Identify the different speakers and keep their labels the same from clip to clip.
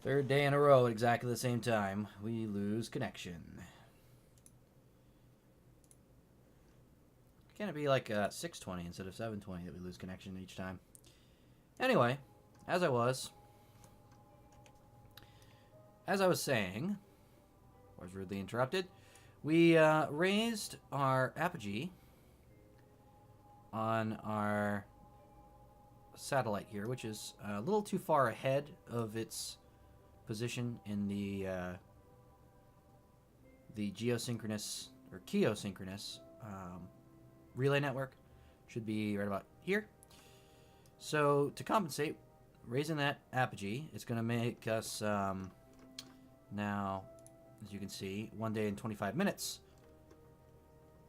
Speaker 1: Third day in a row at exactly the same time, we lose connection. Can it be like 6:20 instead of 7:20 that we lose connection each time? Anyway, as I was saying, I was rudely interrupted. We raised our apogee on our satellite here, which is a little too far ahead of its position in the geosynchronous or geosynchronous relay network. Should be right about here. So to compensate, raising that apogee, it's going to make us now, as you can see, 1 day and 25 minutes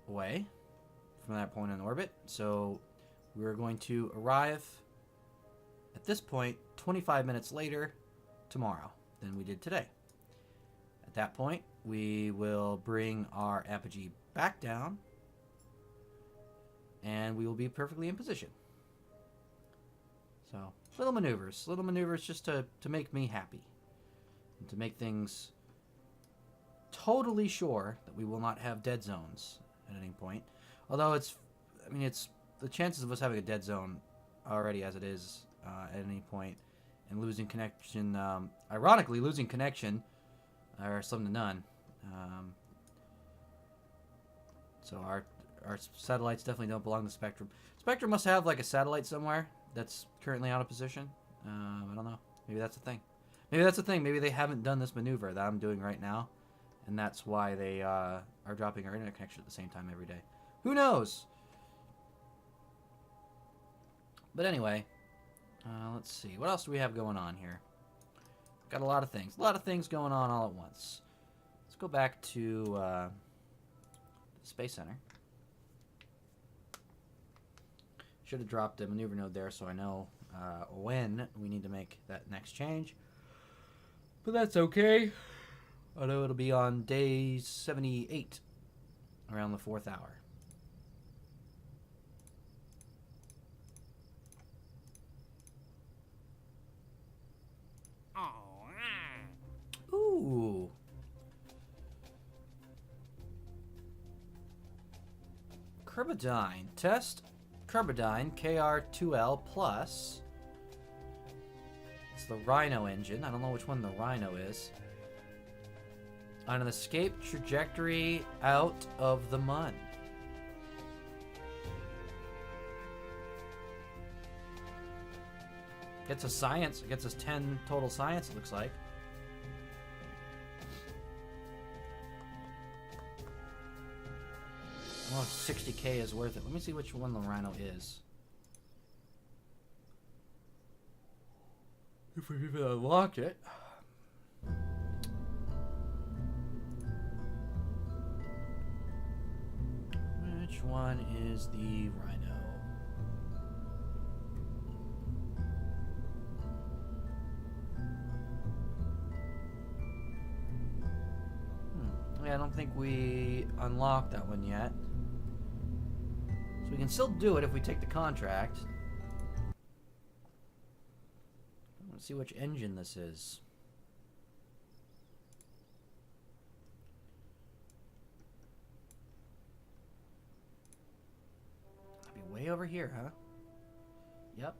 Speaker 1: away from that point in orbit. So we're going to arrive at this point 25 minutes later tomorrow than we did today. At that point, we will bring our apogee back down and we will be perfectly in position. So, little maneuvers just to make me happy and to make things totally sure that we will not have dead zones at any point. Although it's the chances of us having a dead zone already as it is at any point and losing connection, ironically losing connection, are slim to none. So our satellites definitely don't belong to Spectrum. Spectrum must have like a satellite somewhere that's currently out of position. I don't know. Maybe that's the thing. Maybe they haven't done this maneuver that I'm doing right now, and that's why they are dropping our internet connection at the same time every day. Who knows? But anyway, let's see. What else do we have going on here? Got a lot of things. A lot of things going on all at once. Let's go back to the Space Center. Should have dropped a maneuver node there so I know when we need to make that next change. But that's okay. I know it'll be on day 78, around the 4th hour. Ooh. Carbidine. Test Carbidine KR2L Plus. It's the Rhino engine. I don't know which one the Rhino is. On an escape trajectory out of the Mun. Gets us science. It gets us 10 total science, it looks like. Well, 60k is worth it. Let me see which one the Rhino is. If we even unlock it. Which one is the Rhino? Yeah, I don't think we unlocked that one yet. So we can still do it if we take the contract. Let's see which engine this is. That'd be way over here, huh? Yep.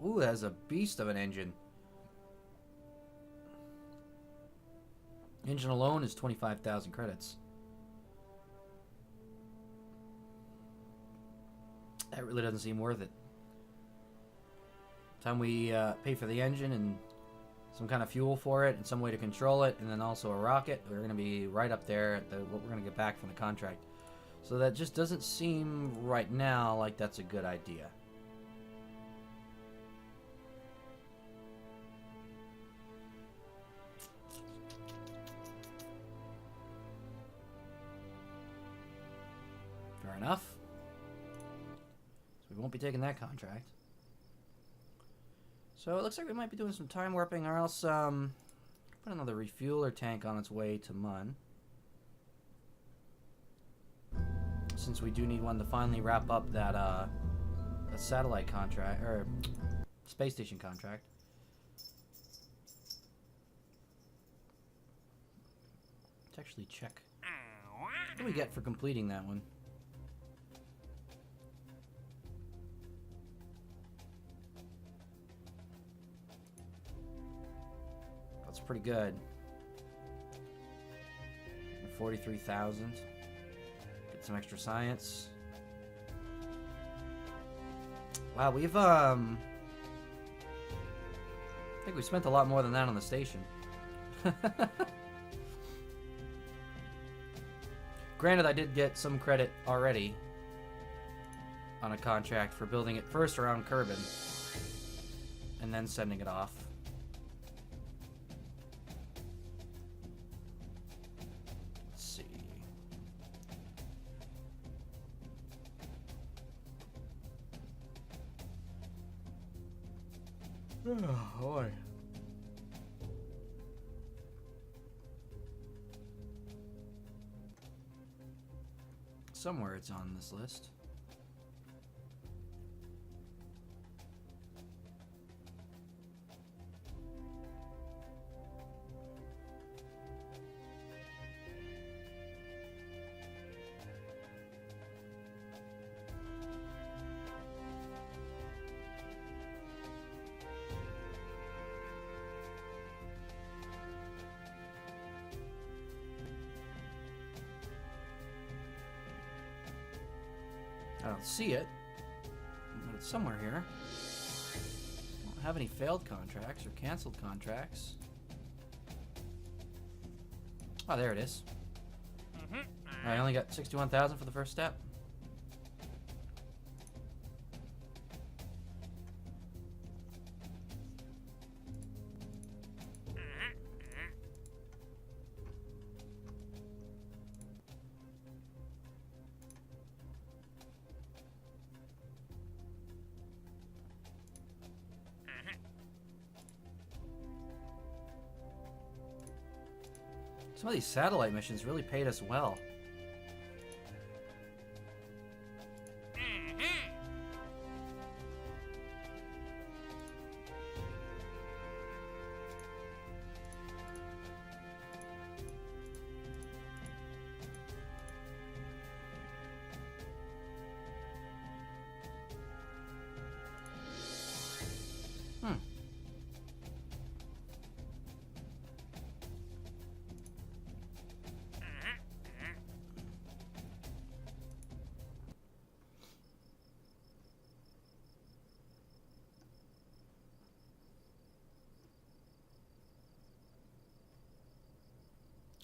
Speaker 1: Ooh, that's a beast of an engine. Engine alone is 25,000 credits. That really doesn't seem worth it. Time we pay for the engine and some kind of fuel for it and some way to control it, and then also a rocket, we're going to be right up there at what we're going to get back from the contract. So that just doesn't seem right now like that's a good idea. Fair enough. So we won't be taking that contract. So it looks like we might be doing some time warping, or else put another refueler tank on its way to Mun. Since we do need one to finally wrap up that a satellite contract, or space station contract. to actually check. What do we get for completing that one? That's pretty good. 43,000. Get some extra science. Wow, we've I think we spent a lot more than that on the station. Granted, I did get some credit already on a contract for building it first around Kerbin and then sending it off. Let's see. Oh, boy. Somewhere it's on this list. I don't see it, but it's somewhere here. I don't have any failed contracts or canceled contracts. Oh, there it is. I only got 61,000 for the first step. Some of these satellite missions really paid us well.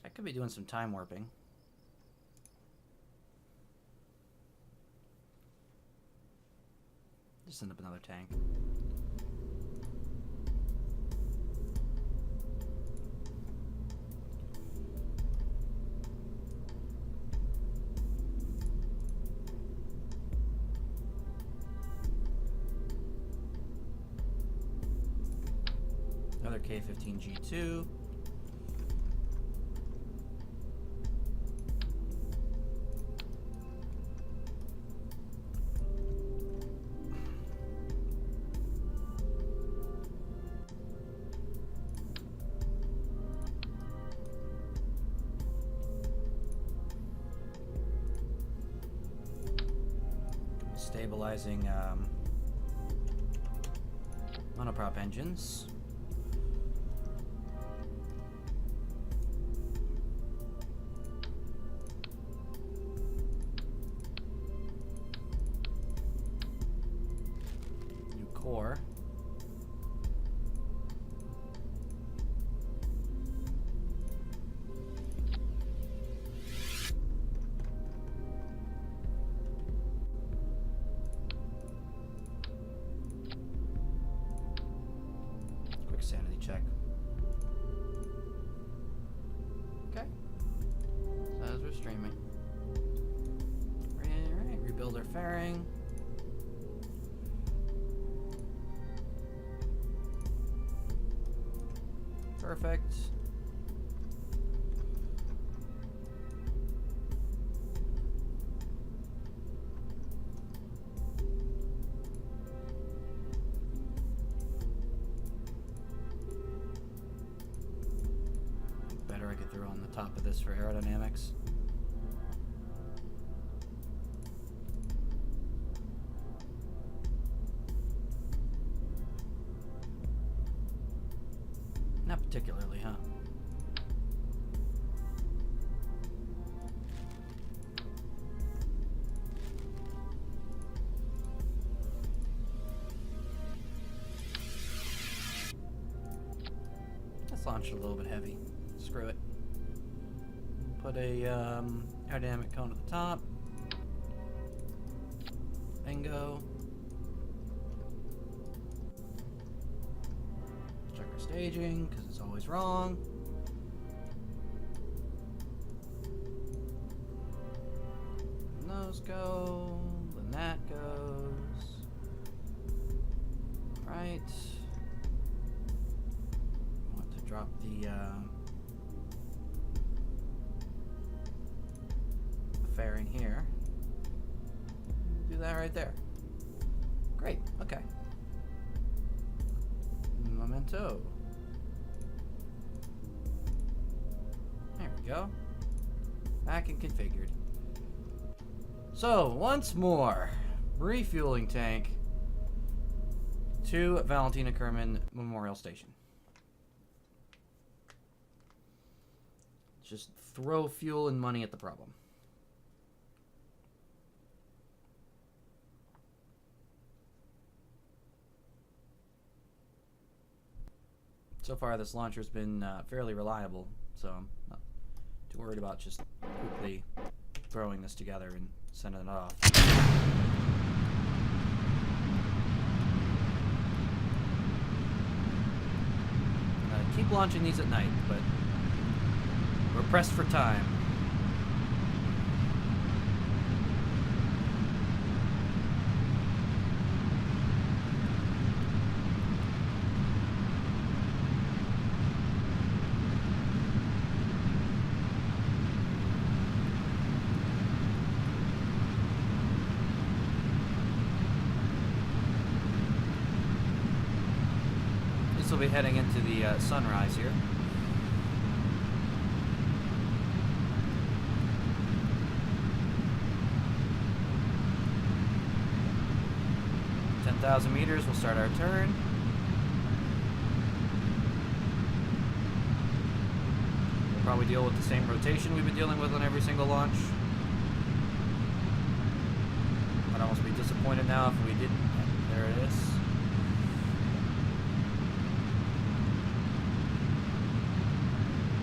Speaker 1: I could be doing some time warping. Just send up another tank. Another K-15G2. Stabilizing monoprop engines. New core. Sanity check. Okay. So as we're streaming. Alright, rebuild our fairing. Perfect. Better I could throw on the top of this for aerodynamics. Not particularly, huh? Let's launch it a little bit heavy. Screw it. Put a aerodynamic cone at the top. Bingo. Check our staging, because it's always wrong. And those go, then that goes. Right. Want to drop the fairing here. Do that right there. Great, okay. Memento. There we go. Back and configured. So, once more, refueling tank to Valentina Kerman Memorial Station. Just throw fuel and money at the problem. So far, this launcher's been fairly reliable, so I'm not too worried about just quickly throwing this together and sending it off. Keep launching these at night, but we're pressed for time. We'll be heading into the sunrise here. "10,000 meters, we'll start our turn. We'll probably deal with the same rotation we've been dealing with on every single launch. I'd almost be disappointed now if we didn't. There it is.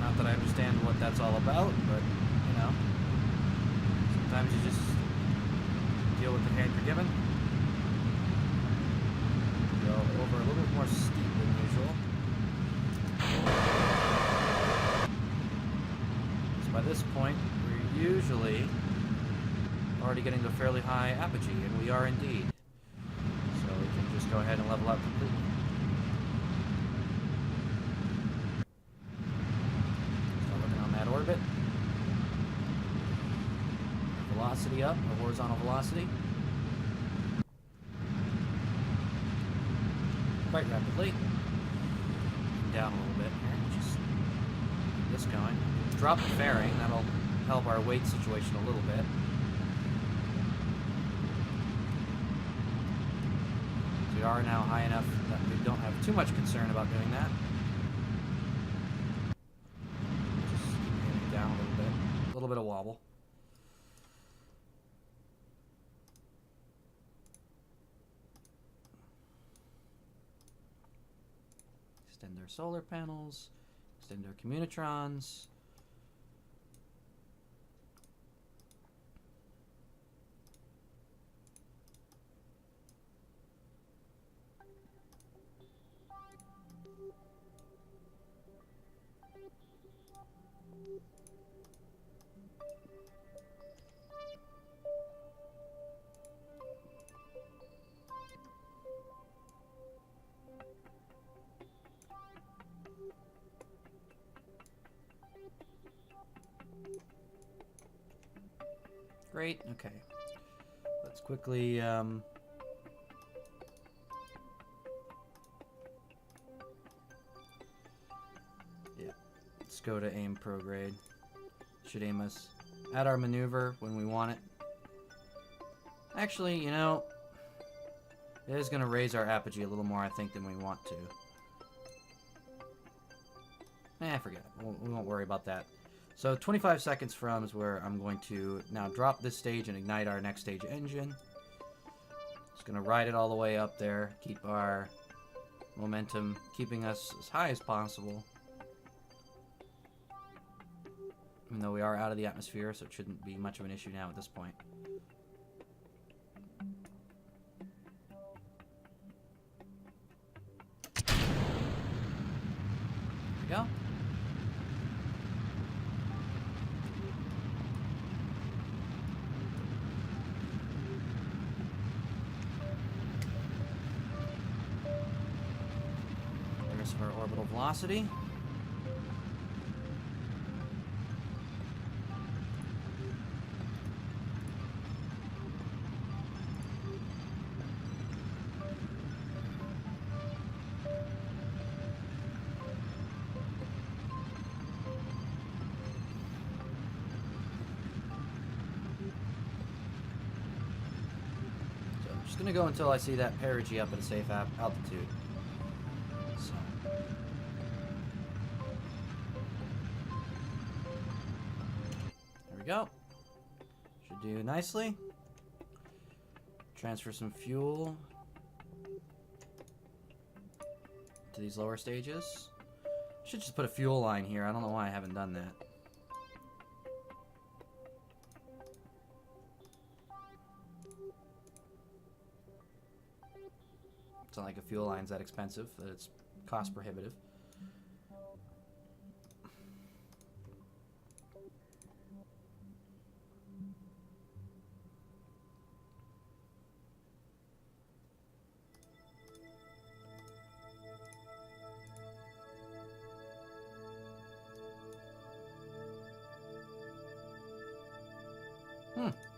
Speaker 1: Not that I understand what that's all about, but, you know, sometimes you just deal with the hand you're given. Go over a little bit more steep than usual. So by this point, we're usually already getting to a fairly high apogee, and we are indeed. So we can just go ahead and level out completely. Orbit. Velocity up, or horizontal velocity. Quite rapidly. Down a little bit here. Just get this going. Drop the fairing, that'll help our weight situation a little bit. So we are now high enough that we don't have too much concern about doing that. A little bit of wobble. Extend our solar panels, extend our communitrons. Great, okay. Let's quickly, yeah, let's go to aim prograde. should aim us at our maneuver when we want it. Actually, you know, it is going to raise our apogee a little more, I think, than we want to. Forget it. We won't worry about that. So 25 seconds from is where I'm going to now drop this stage and ignite our next stage engine. Just going to ride it all the way up there, keep our momentum, keeping us as high as possible. Even though we are out of the atmosphere, so it shouldn't be much of an issue now at this point. There we go. There's our orbital velocity. Just gonna go until I see that perigee up at a safe altitude. So. There we go. Should do nicely. Transfer some fuel to these lower stages. Should just put a fuel line here. I don't know why I haven't done that. It's not like a fuel line's that expensive, that it's cost prohibitive.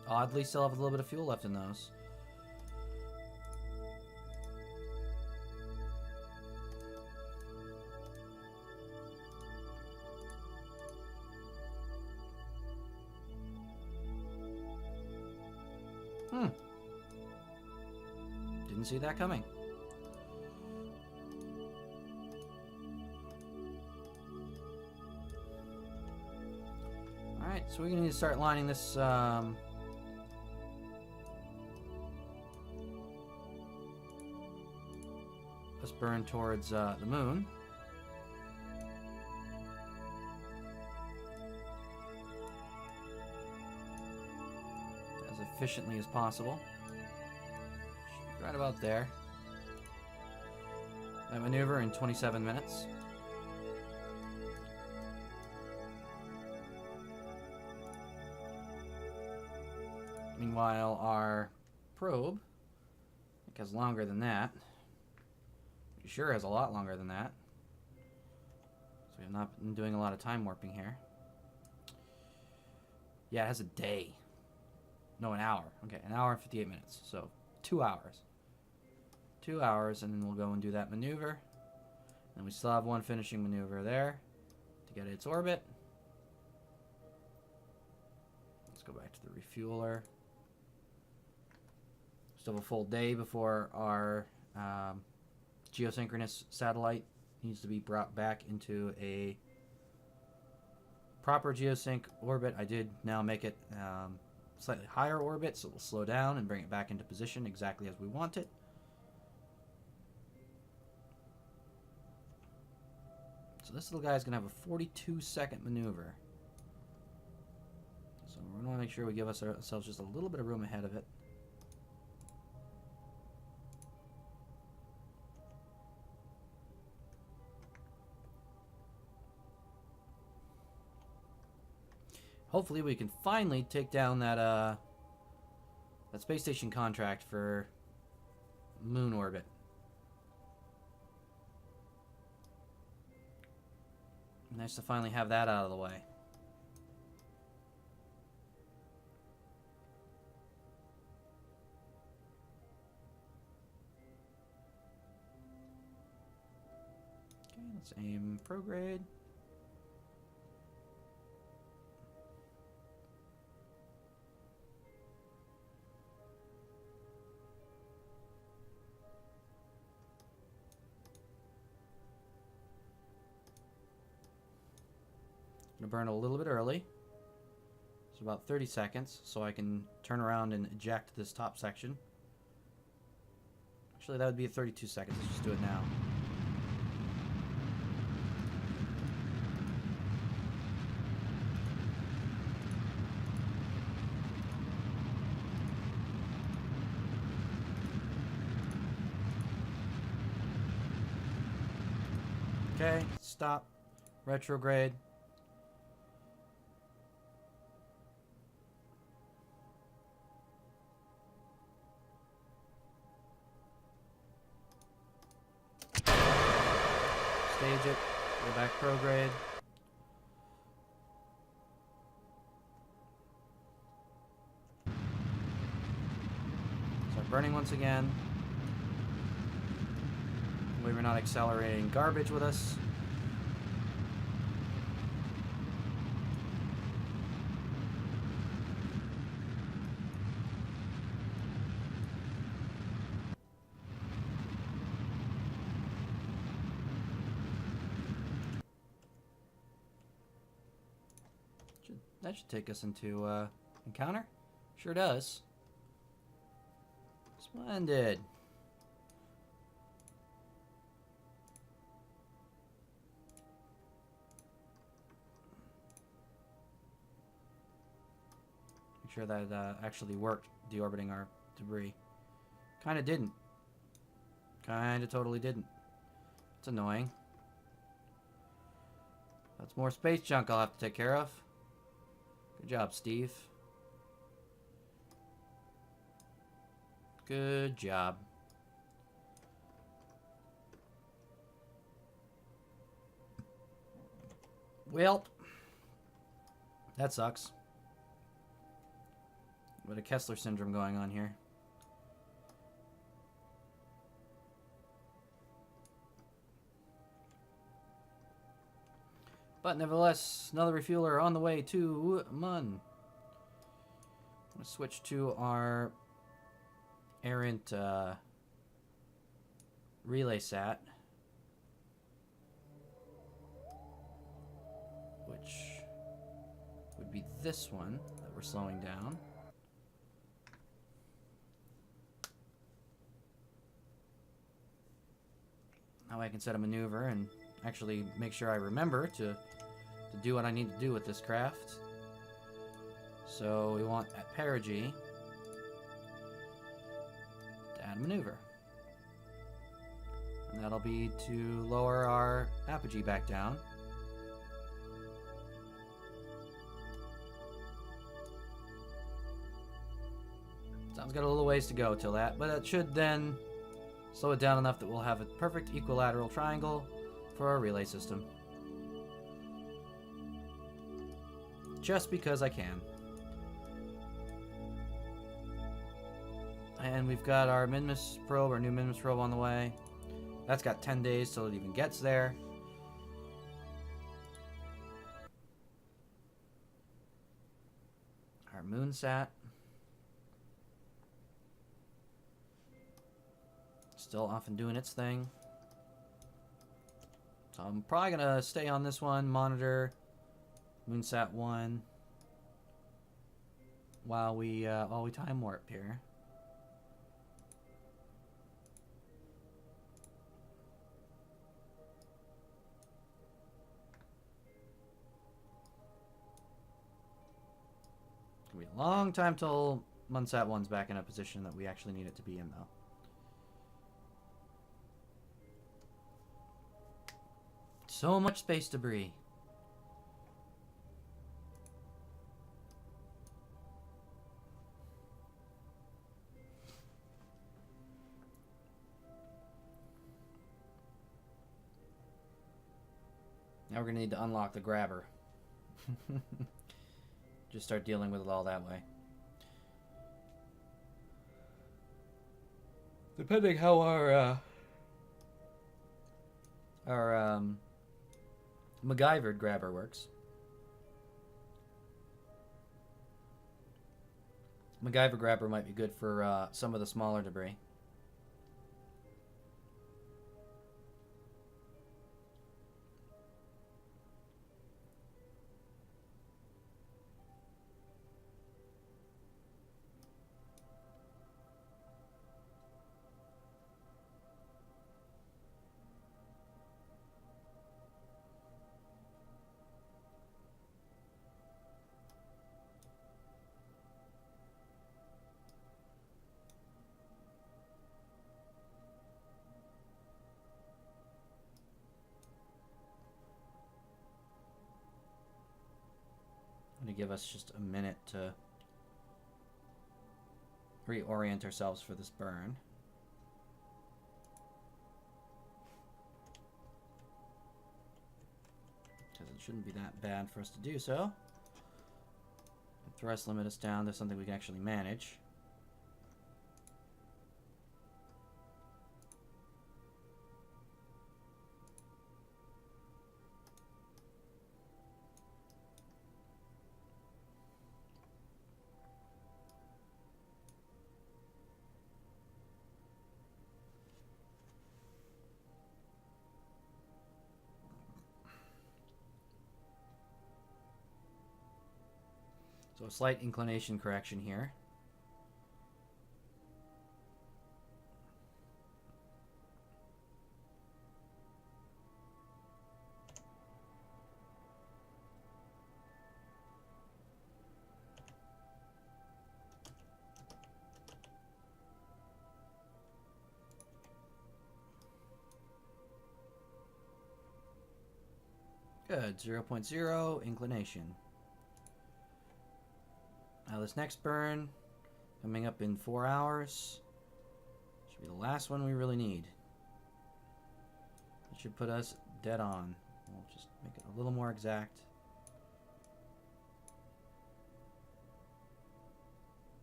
Speaker 1: Oddly, still have a little bit of fuel left in those. Didn't see that coming. Alright, so we're going to need to start lining this this burn towards the moon. As efficiently as possible. Right about there. That maneuver in 27 minutes. Meanwhile, our probe, I think, has longer than that. It sure has a lot longer than that. So we have not been doing a lot of time warping here. Yeah, it has a day. No, an hour. Okay, an hour and 58 minutes. So 2 hours. 2 hours, and then we'll go and do that maneuver. And we still have one finishing maneuver there to get its orbit. Let's go back to the refueler. Still have a full day before our geosynchronous satellite needs to be brought back into a proper geosync orbit. I did now make it slightly higher orbit, so we'll slow down and bring it back into position exactly as we want it. So this little guy is going to have a 42-second maneuver. So we're going to make sure we give ourselves just a little bit of room ahead of it. Hopefully we can finally take down that that space station contract for moon orbit. Nice to finally have that out of the way. Okay, let's aim prograde. gonna burn a little bit early. It's about 30 seconds, so I can turn around and eject this top section. Actually, that would be 32 seconds. Let's just do it now. Okay, stop. Retrograde. Stage it. Go back prograde. Start burning once again. We were not accelerating garbage with us. That should take us into encounter. Sure does. Splendid. Make sure that actually worked, deorbiting our debris. Kinda didn't. Kinda totally didn't. It's annoying. That's more space junk I'll have to take care of. Good job, Steve. Good job. Well, that sucks. Bit of Kessler syndrome going on here. But nevertheless, another refueler on the way to Mun. I'm going to switch to our errant relay sat, which would be this one that we're slowing down. Now I can set a maneuver and actually make sure I remember to do what I need to do with this craft. So we want at perigee to add maneuver. And that'll be to lower our apogee back down. Sounds got a little ways to go till that, but it should then slow it down enough that we'll have a perfect equilateral triangle for our relay system. Just because I can. And we've got our Minmus probe, our new Minmus probe on the way. That's got 10 days till it even gets there. Our moonsat. Still off and doing its thing. So I'm probably gonna stay on this one, monitor Moonsat 1 while we time warp here. It's gonna be a long time till Moonsat 1's back in a position that we actually need it to be in, though. So much space debris. Now we're going to need to unlock the grabber. Just start dealing with it all that way. Depending how our MacGyvered grabber works. MacGyver grabber might be good for some of the smaller debris. give us just a minute to reorient ourselves for this burn. Because it shouldn't be that bad for us to do so. The thrust limit us down to something we can actually manage. So a slight inclination correction here. Good, 0.0 inclination. Now this next burn, coming up in 4 hours, should be the last one we really need. It should put us dead on. We'll just make it a little more exact.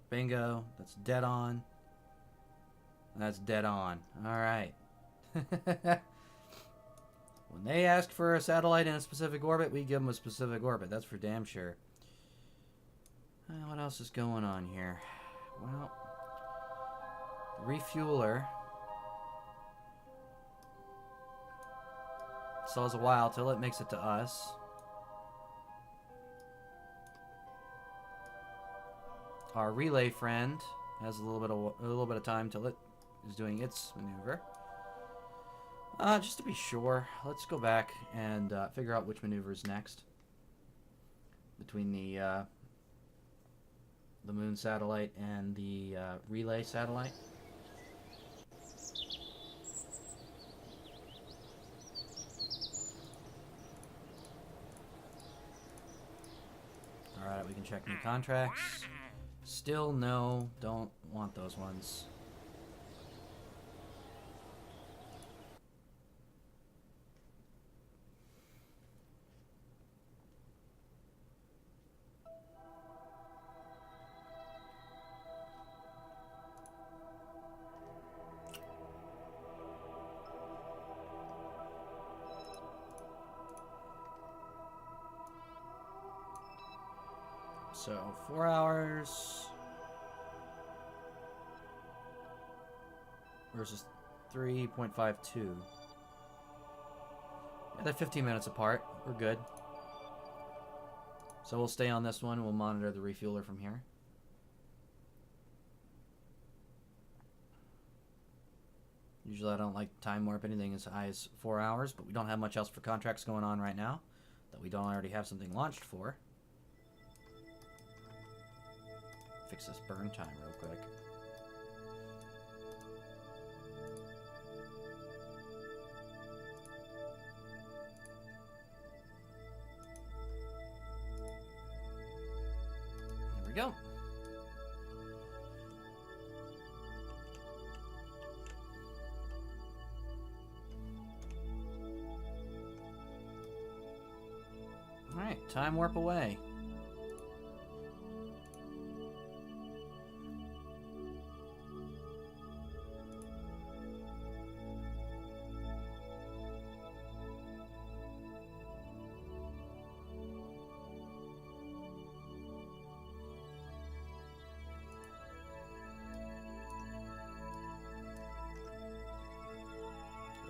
Speaker 1: Bingo, that's dead on. That's dead on. Alright. When they ask for a satellite in a specific orbit, we give them a specific orbit. That's for damn sure. What else is going on here? Well, the refueler stalls a while till it makes it to us. Our relay friend has a little bit of time till it is doing its maneuver. Just to be sure, let's go back and figure out which maneuver is next between the moon satellite and the relay satellite. Alright, we can check new contracts. Still no, don't want those ones. So 4 hours versus 3.52. Yeah, they're 15 minutes apart. We're good. So we'll stay on this one. We'll monitor the refueler from here. Usually I don't like time warp anything as high as 4 hours, but we don't have much else for contracts going on right now that we don't already have something launched for. Fix this burn time real quick. There we go. Alright, time warp away.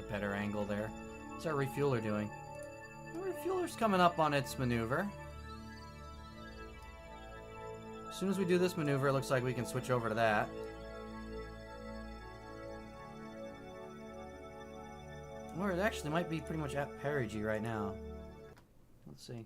Speaker 1: Better angle there. What's our refueler doing? The refueler's coming up on its maneuver. As soon as we do this maneuver, it looks like we can switch over to that. Or it actually might be pretty much at perigee right now. Let's see.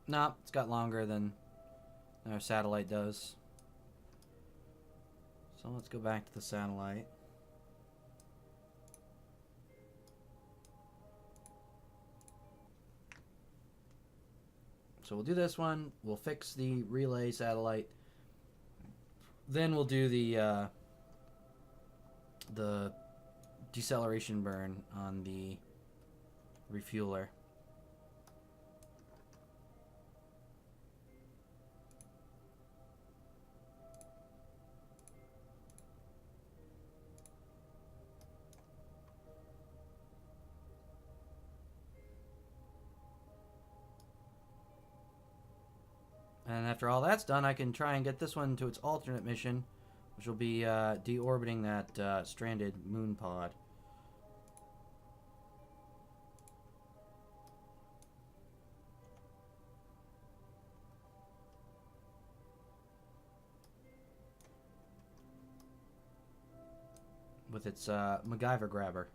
Speaker 1: Nah, it's got longer than our satellite does. So let's go back to the satellite. So we'll do this one. We'll fix the relay satellite. Then we'll do the deceleration burn on the refueler. And after all that's done, I can try and get this one to its alternate mission, which will be deorbiting that stranded moon pod. With its MacGyver grabber.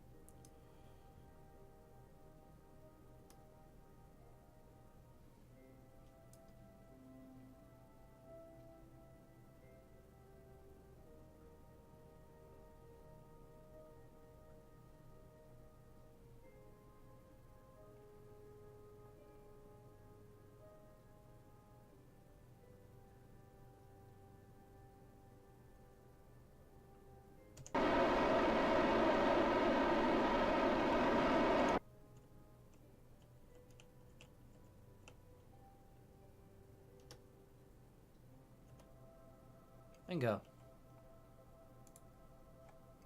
Speaker 1: Bingo.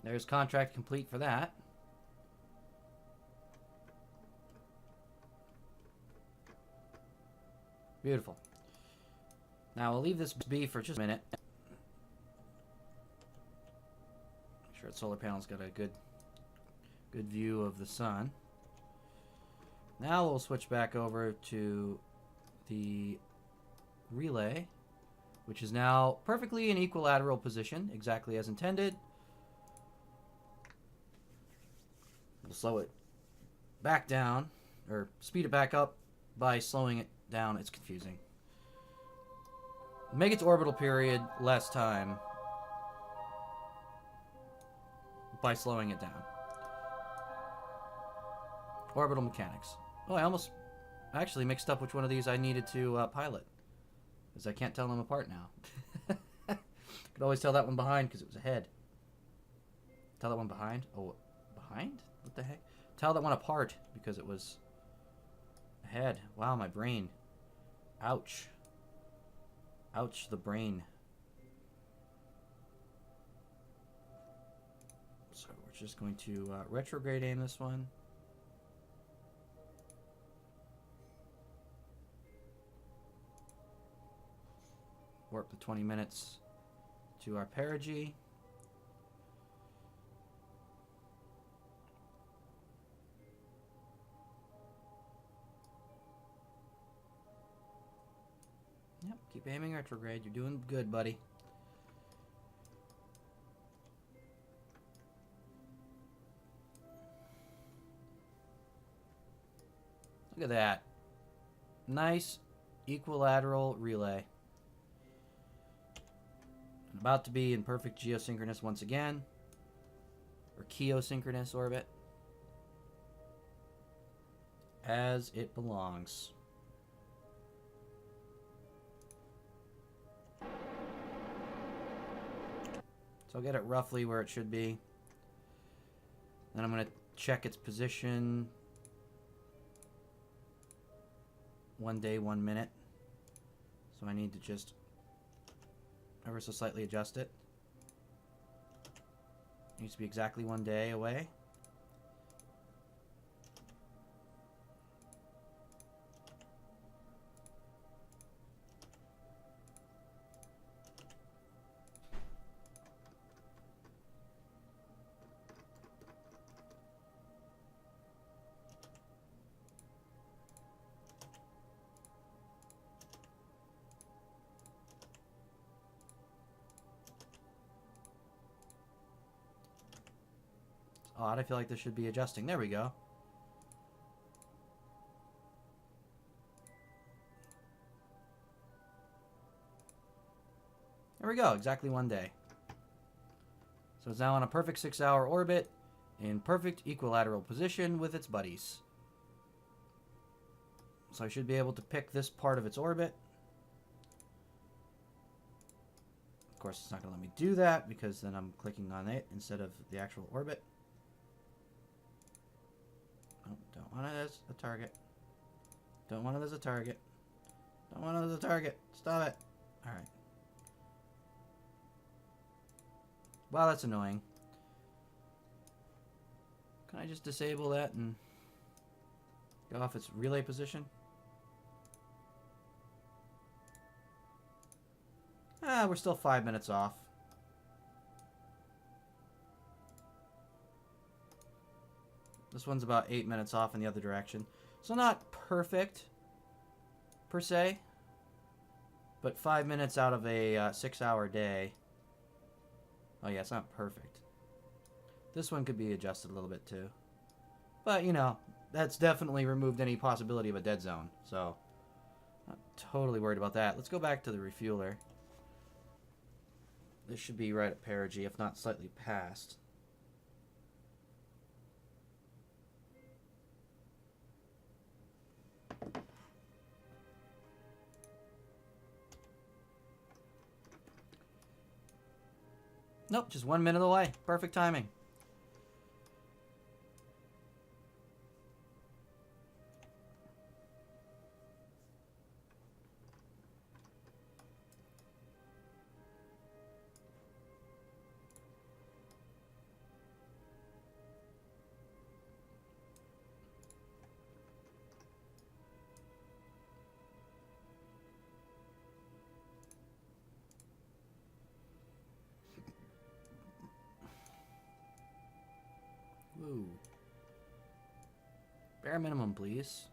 Speaker 1: There's contract complete for that. Beautiful. Now we'll leave this be for just a minute. Make sure its solar panel's got a good view of the sun. Now we'll switch back over to the relay, which is now perfectly in equilateral position, exactly as intended. We'll slow it back down, or speed it back up by slowing it down. It's confusing. Make its orbital period less time by slowing it down. Orbital mechanics. Oh, I almost actually mixed up which one of these I needed to pilot, because I can't tell them apart now. Could always tell that one behind because it was ahead. Tell that one behind? Oh, behind? What the heck? Tell that one apart because it was ahead. Wow, my brain. Ouch. Ouch, the brain. So we're just going to retrograde aim this one. Warp the 20 minutes to our perigee. Yep, keep aiming retrograde. You're doing good, buddy. Look at that. Nice equilateral relay. About to be in perfect geosynchronous once again, or geosynchronous orbit, as it belongs. So I'll get it roughly where it should be. Then I'm going to check its position 1 day, 1 minute. So I need to just ever so slightly adjust it. Needs to be exactly 1 day away. Odd, I feel like this should be adjusting. There we go. There we go, exactly 1 day. So it's now on a perfect 6-hour orbit in perfect equilateral position with its buddies. So I should be able to pick this part of its orbit. Of course, it's not going to let me do that because then I'm clicking on it instead of the actual orbit. Oh, don't want it as a target. Don't want it as a target. Don't want it as a target. Stop it. Alright. Wow, that's annoying. Can I just disable that and go off its relay position? Ah, we're still 5 minutes off. This one's about 8 minutes off in the other direction. So not perfect, per se. But 5 minutes out of a 6-hour day. Oh yeah, it's not perfect. This one could be adjusted a little bit too. But, you know, that's definitely removed any possibility of a dead zone. So, not totally worried about that. Let's go back to the refueler. This should be right at perigee, if not slightly past. Nope, just 1 minute away. Perfect timing. Ooh. Bare minimum, please.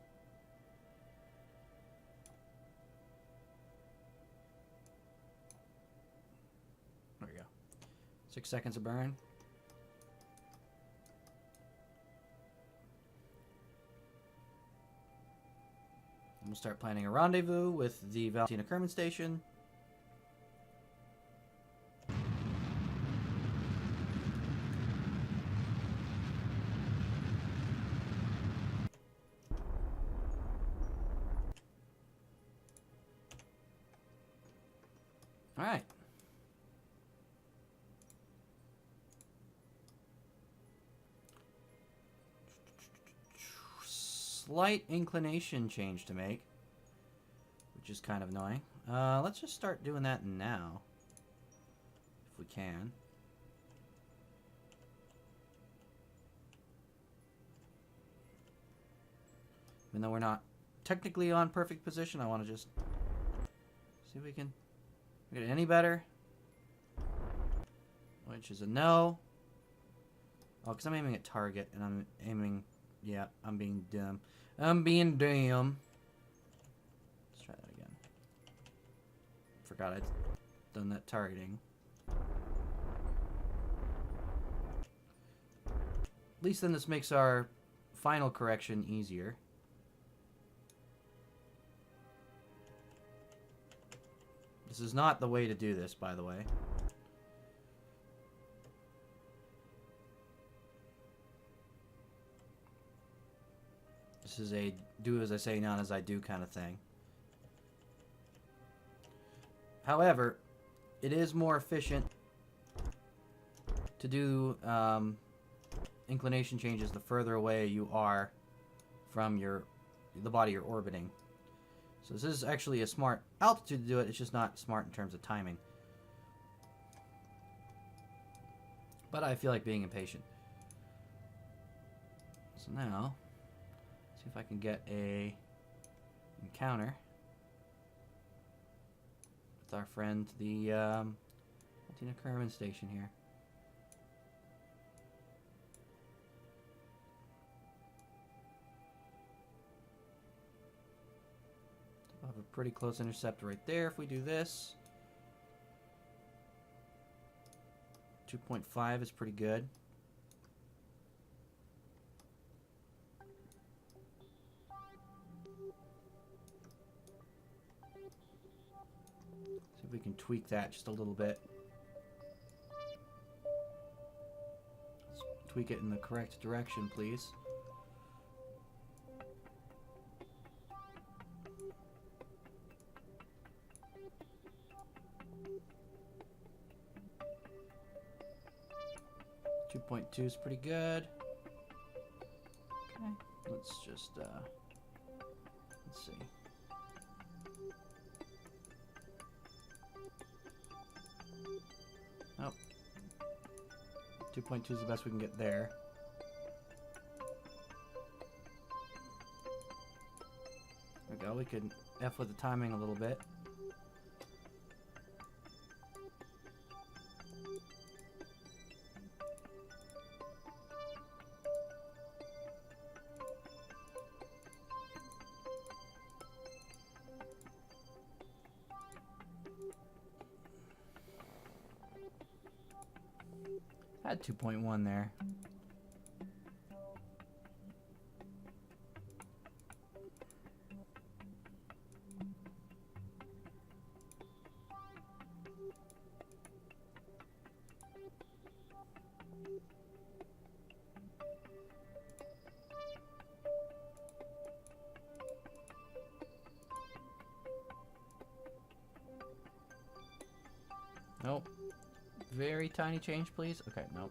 Speaker 1: There we go. 6 seconds of burn. And we'll start planning a rendezvous with the Valentina Kerman station. All right. Slight inclination change to make, which is kind of annoying. Let's just start doing that now, if we can. Even though we're not technically on perfect position, I want to just see if we can get it any better. Which is a no. Oh, because I'm aiming at target, and I'm aiming... Yeah, I'm being dumb. I'm being dumb. Let's try that again. Forgot I'd done that targeting. At least then this makes our final correction easier. This is not the way to do this, by the way. This is a do as I say, not as I do kind of thing. However, it is more efficient to do inclination changes the further away you are from the body you're orbiting. So this is actually a smart altitude to do it, it's just not smart in terms of timing. But I feel like being impatient. So now, see if I can get a encounter with our friend, the Valentina Kerman station here. We'll have a pretty close intercept right there if we do this. 2.5 is pretty good. See if we can tweak that just a little bit. Let's tweak it in the correct direction, please. .2 is pretty good. Okay, let's just let's see. Oh, 2.2 is the best we can get there. There we go. We could F with the timing a little bit. Had 2.1 there. Nope. Very tiny change, please. Okay, nope.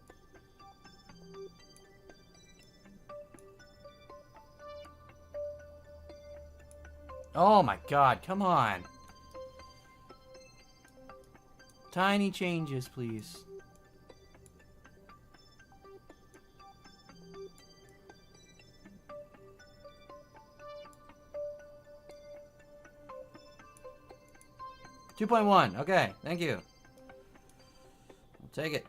Speaker 1: Oh my god, come on. Tiny changes, please. $2.1. Okay, thank you. Take it.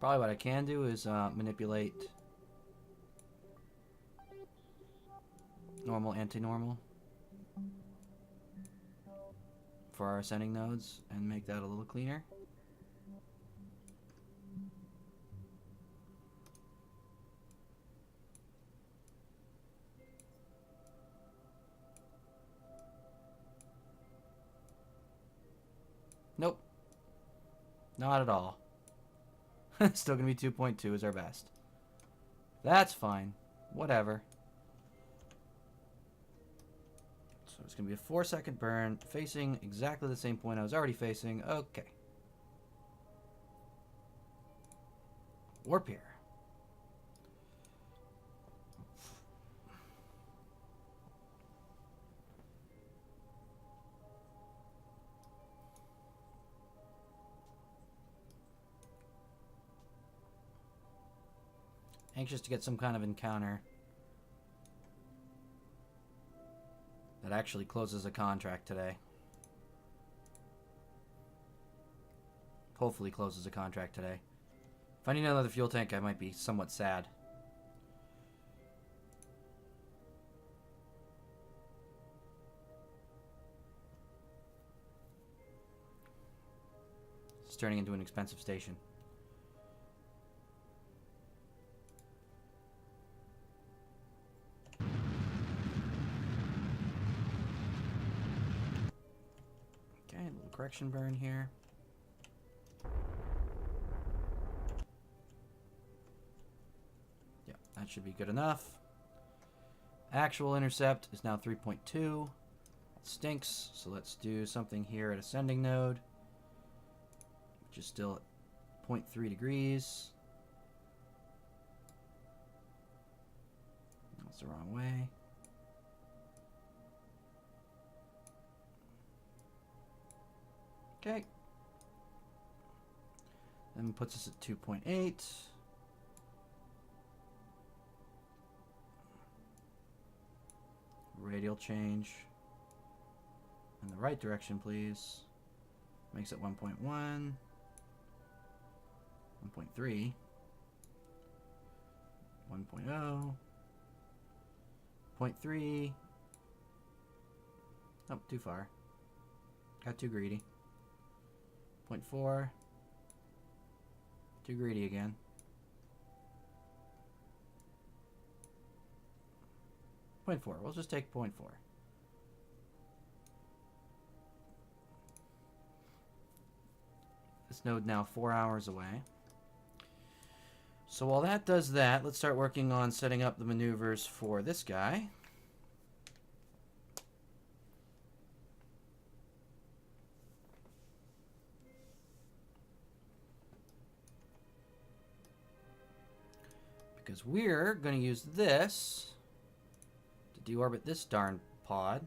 Speaker 1: Probably what I can do is manipulate normal, anti-normal for our ascending nodes and make that a little cleaner. Nope. Not at all. Still gonna be 2.2 is our best. That's fine. Whatever. So it's gonna be a 4-second burn, facing exactly the same point I was already facing. Okay. Warp here. Anxious to get some kind of encounter that actually closes a contract today. Hopefully closes a contract today. If I need another fuel tank, I might be somewhat sad. It's turning into an expensive station. Okay, a little correction burn here. Yeah, that should be good enough. Actual intercept is now 3.2. It stinks, so let's do something here at ascending node, which is still at 0.3 degrees. That's the wrong way. Okay. Then puts us at 2.8. Radial change in the right direction, please. Makes it 1.1. 1.3. 1.0. 0.3. Oh, too far. Got too greedy. 0.4. Too greedy again. Point 0.4. We'll just take 0.4. This node now 4 hours away. So while that does that, let's start working on setting up the maneuvers for this guy. Because we're going to use this to deorbit this darn pod.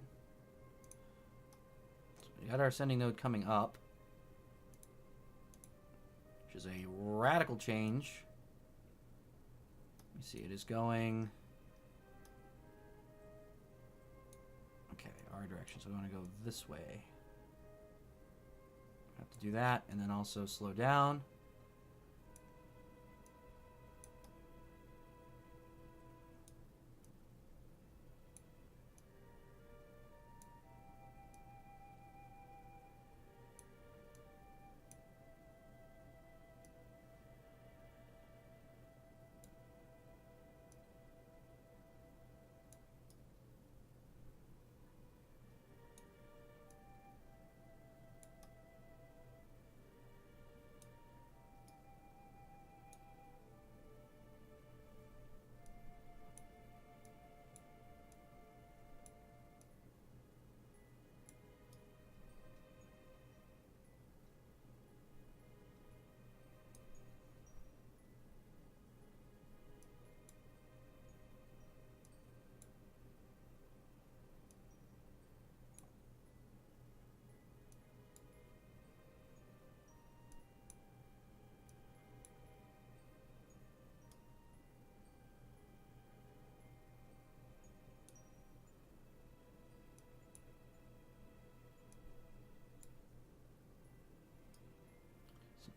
Speaker 1: So we got our ascending node coming up, which is a radical change. You see, it is going, okay, our direction, so we want to go this way. Have to do that, and then also slow down.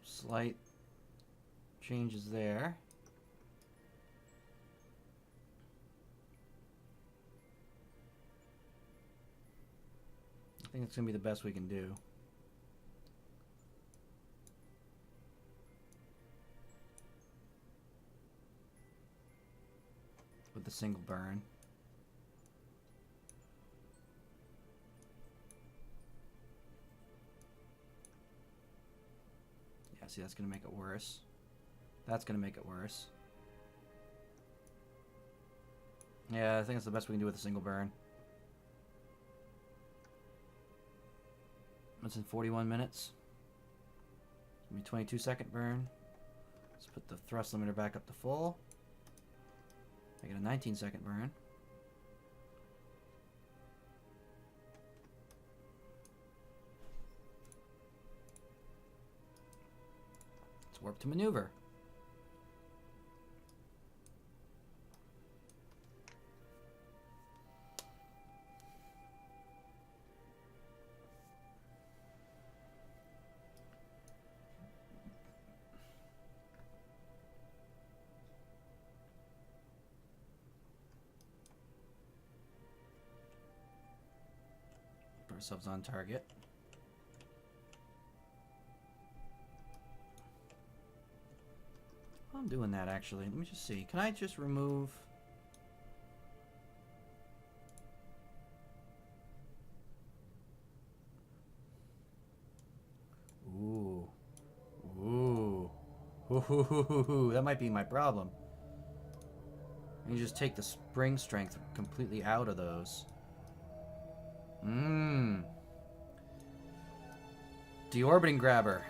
Speaker 1: Slight changes there. I think it's going to be the best we can do. With the single burn. See, that's going to make it worse. That's going to make it worse. Yeah, I think it's the best we can do with a single burn. It's in 41 minutes. Give me 22-second burn. Let's put the thrust limiter back up to full. Make it a 19-second burn. Warp to maneuver. Put ourselves on target. I'm doing that actually. Let me just see. Can I just remove? Ooh. Ooh. Ooh. That might be my problem. You just take the spring strength completely out of those. Deorbiting grabber.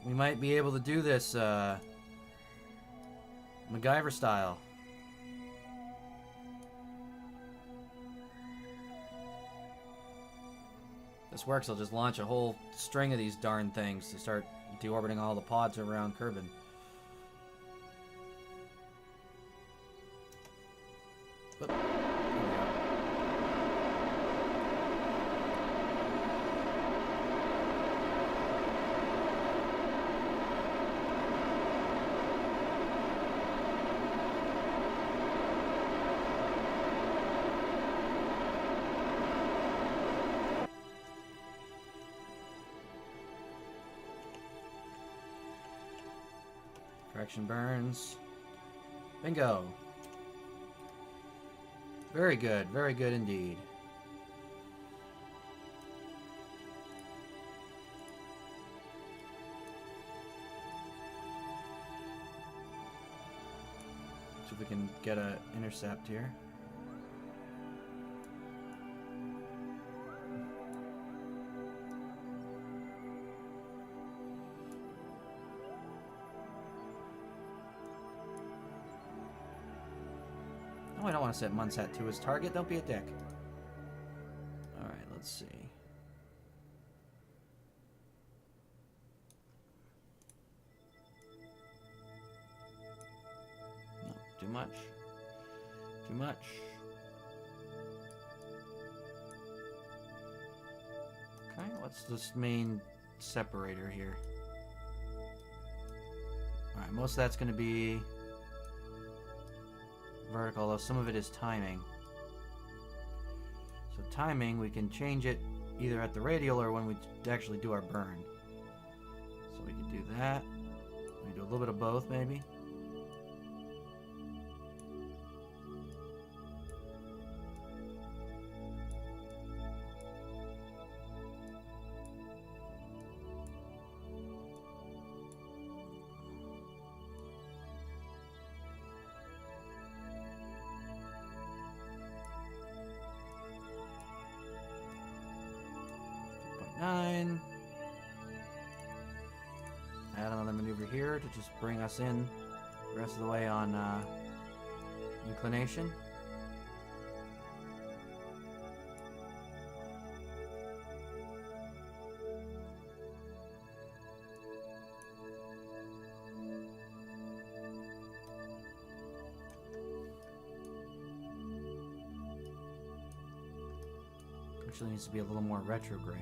Speaker 1: We might be able to do this, MacGyver style. If this works, I'll just launch a whole string of these darn things to start deorbiting all the pods around Kerbin. But, there we go. Correction burns. Bingo. Very good indeed. See if we can get an intercept here. Oh, I don't want to set Munsat to his target. Don't be a dick. Alright, let's see. No, too much. Too much. Okay, what's this main separator here? Alright, most of that's going to be vertical, although some of it is timing. So timing, we can change it either at the radial or when we actually do our burn. So we can do that. We can do a little bit of both, maybe. Add another maneuver here to just bring us in the rest of the way on inclination. Actually needs to be a little more retrograde.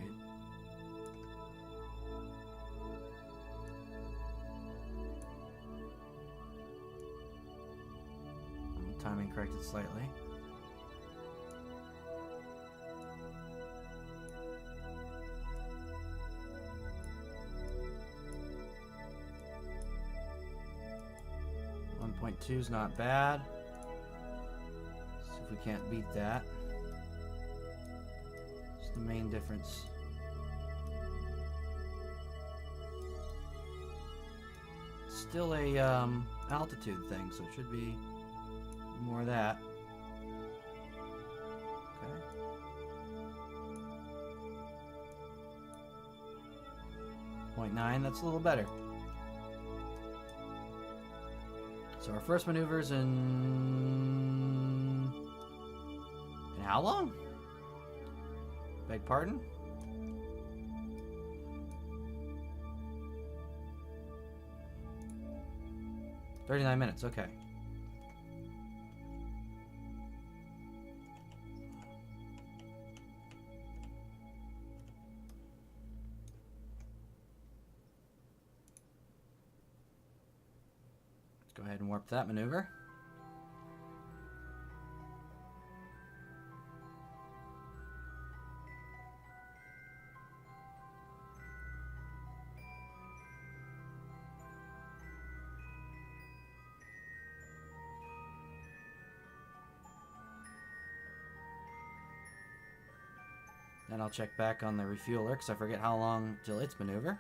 Speaker 1: Timing corrected slightly. .2 is not bad. See if we can't beat that. It's the main difference. Still a altitude thing, so it should be more of that. Okay. .9, that's a little better. So our first maneuver's in how long? Beg pardon? $39, okay. Go ahead and warp that maneuver. Then I'll check back on the refueler because I forget how long till its maneuver.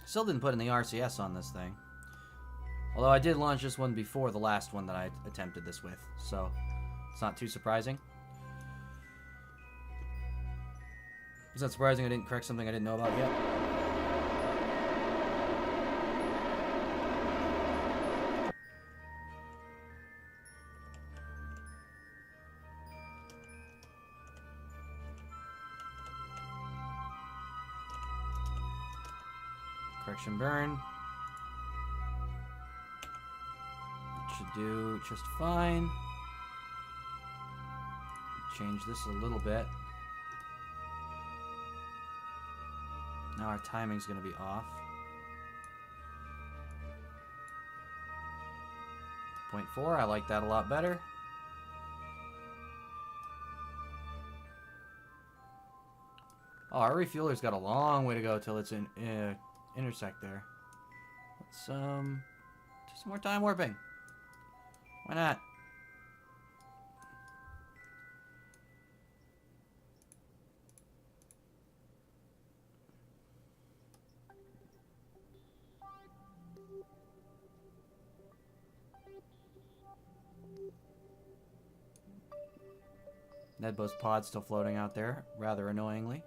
Speaker 1: Still didn't put in the RCS on this thing. Although I did launch this one before the last one that I attempted this with, so it's not too surprising. It's not surprising I didn't correct something I didn't know about yet. Correction burn. It should do just fine. Change this a little bit. Now our timing's going to be off. 0.4, I like that a lot better. Oh, our refueler's got a long way to go till it's in intersect there. Let's do some more time warping. Why not? Nedbo's pod's still floating out there, rather annoyingly.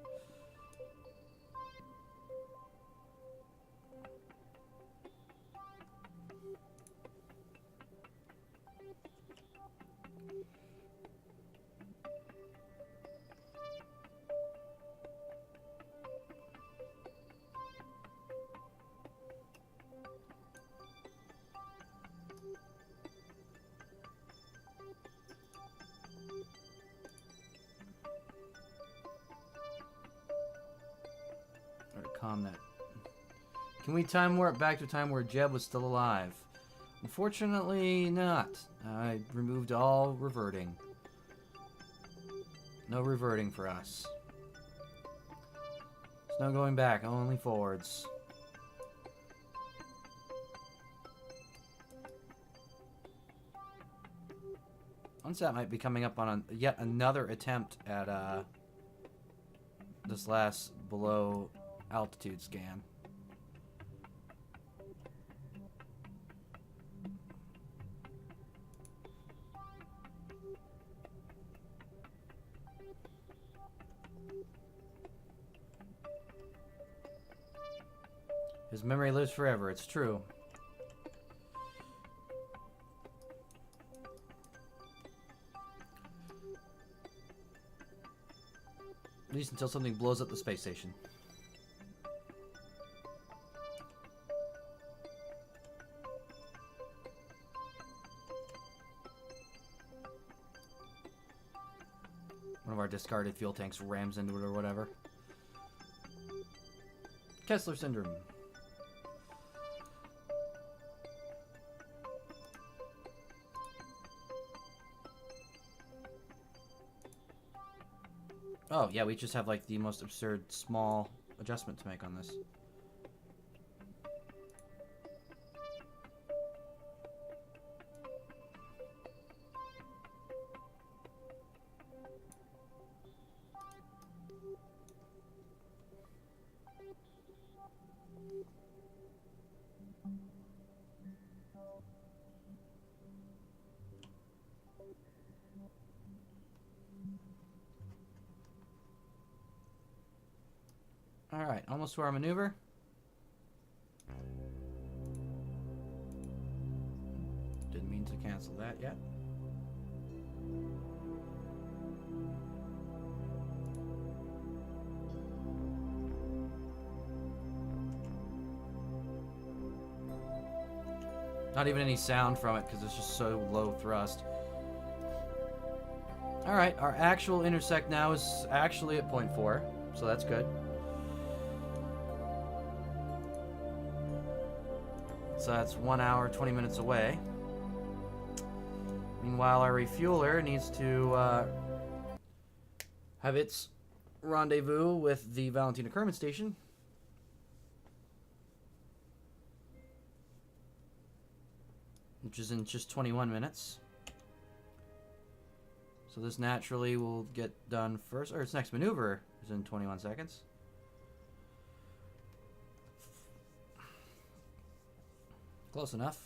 Speaker 1: Calm that. Can we time warp back to a time where Jeb was still alive? Unfortunately, not. I removed all reverting. No reverting for us. There's no going back, only forwards. ONSAT might be coming up on yet another attempt at this last below altitude scan. His memory lives forever, it's true. At least until something blows up the space station. One of our discarded fuel tanks rams into it or whatever. Kessler syndrome. Oh, yeah, we just have like the most absurd small adjustment to make on this. Alright, almost to our maneuver. Didn't mean to cancel that yet. Not even any sound from it because it's just so low thrust. Alright, our actual intersect now is actually at 0.4, so that's good. So that's 1 hour, 20 minutes away. Meanwhile, our refueler needs to have its rendezvous with the Valentina Kerman station. Which is in just 21 minutes. So this naturally will get done first, or its next maneuver is in 21 seconds. Close enough.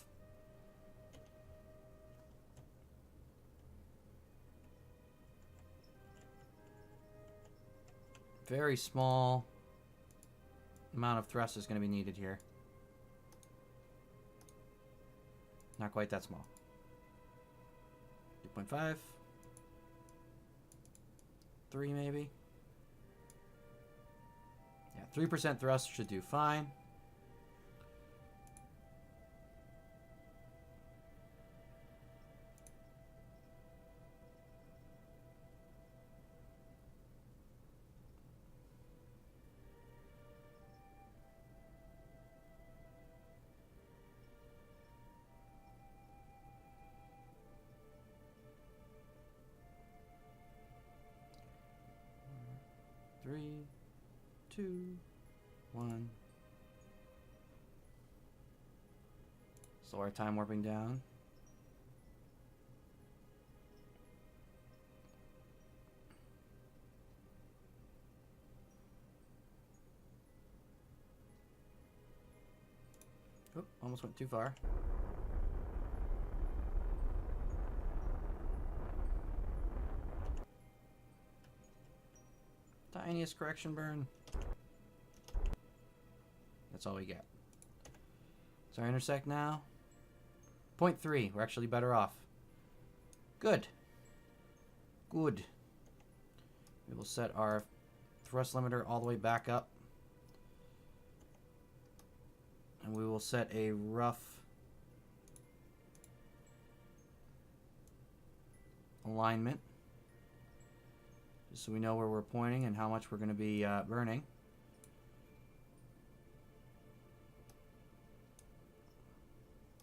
Speaker 1: Very small amount of thrust is going to be needed here. Not quite that small. 2.5. 3 maybe. Yeah, 3% thrust should do fine. 2, 1. Slow our time warping down. Oop, almost went too far. Tiniest correction burn. That's all we get. So our intersect now. 0.3. We're actually better off. Good. Good. We will set our thrust limiter all the way back up. And we will set a rough alignment. Just so we know where we're pointing and how much we're going to be burning.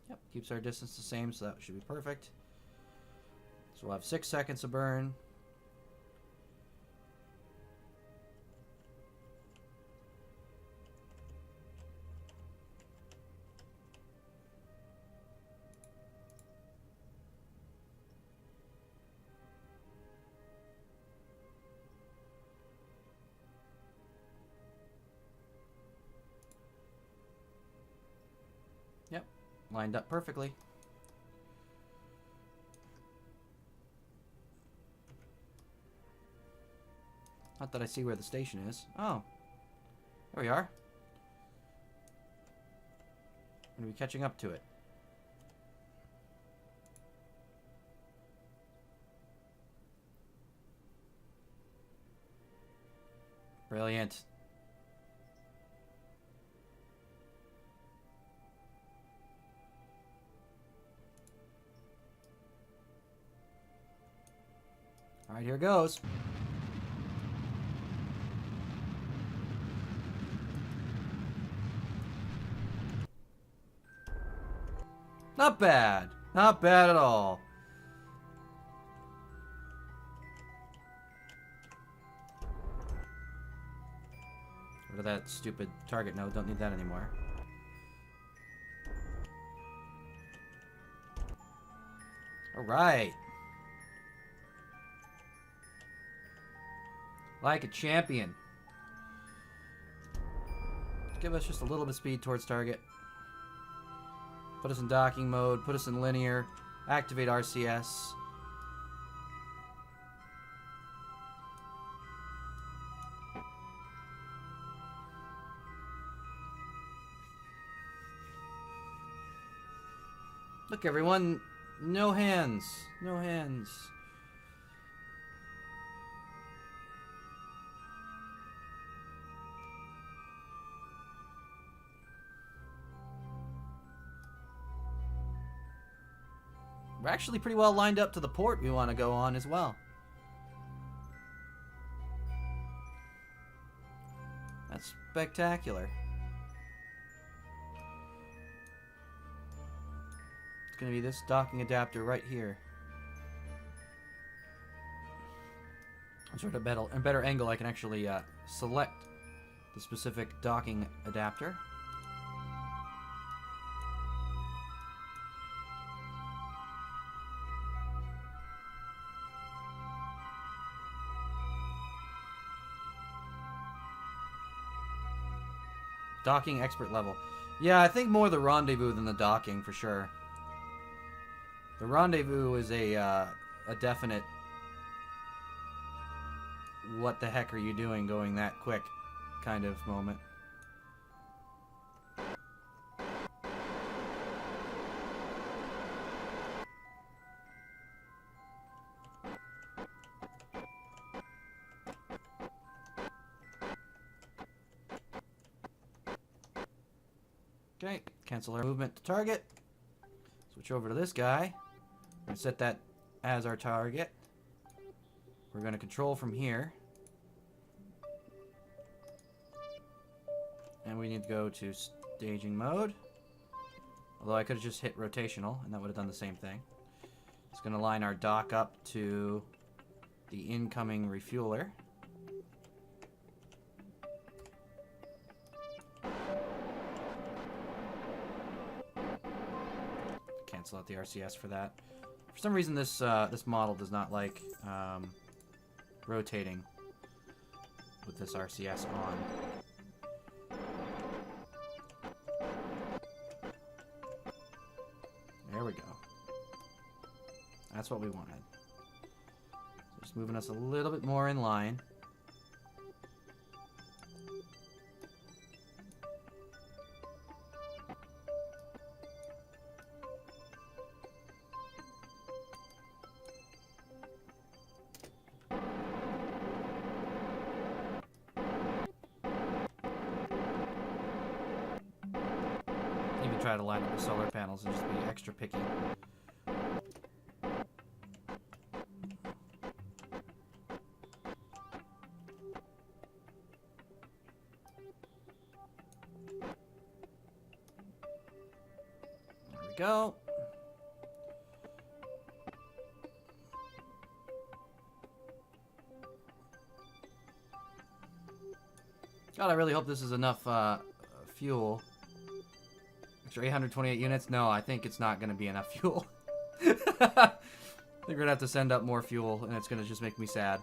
Speaker 1: Yep, keeps our distance the same, so that should be perfect. So we'll have 6 seconds of burn. Yep, lined up perfectly. Not that I see where the station is. Oh, there we are. I'm going to be catching up to it. Brilliant. All right, here goes. Not bad. Not bad at all. Rid of that stupid target node. Don't need that anymore. All right. Like a champion. Give us just a little bit of speed towards target. Put us in docking mode. Put us in linear. Activate RCS. Look, everyone. No hands. No hands. We're actually pretty well lined up to the port we want to go on as well. That's spectacular. It's going to be this docking adapter right here. Sort of a better angle, I can actually select the specific docking adapter. Docking expert level. Yeah, I think more the rendezvous than the docking for sure. The rendezvous is a definite what the heck are you doing going that quick kind of moment. Okay, cancel our movement to target. Switch over to this guy. We're going to set that as our target. We're going to control from here. And we need to go to staging mode. Although I could have just hit rotational and that would have done the same thing. It's going to line our dock up to the incoming refueler. cancel out the RCS for that. For some reason, this this model does not like rotating with this RCS on. There we go. That's what we wanted. So just moving us a little bit more in line. Even try to line up the solar panels and just be extra picky. There we go. God, I really hope this is enough fuel. Extra 828 units? No, I think it's not going to be enough fuel. I think we're going to have to send up more fuel, and it's going to just make me sad.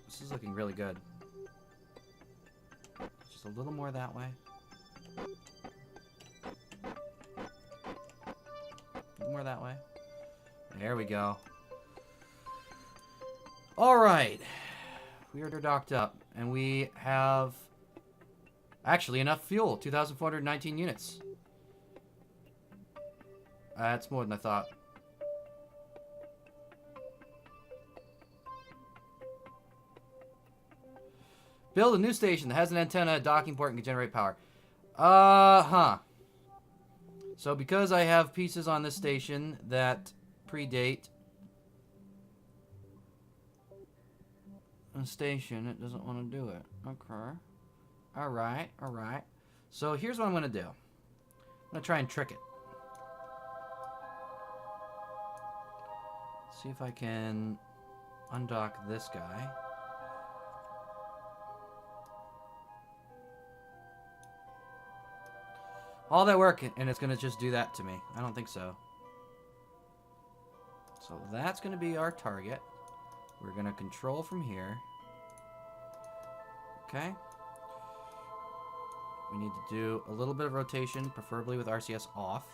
Speaker 1: This is looking really good. Just a little more that way. A little more that way. There we go. Alright. We are docked up, and we have actually enough fuel. 2,419 units. That's more than I thought. Build a new station that has an antenna, a docking port, and can generate power. So because I have pieces on this station that predate a station, it doesn't want to do it. Okay. Alright, alright. So here's what I'm going to do. I'm going to try and trick it. See if I can undock this guy. All that work, and it's going to just do that to me. I don't think so. So that's going to be our target. We're going to control from here. Okay. We need to do a little bit of rotation, preferably with RCS off.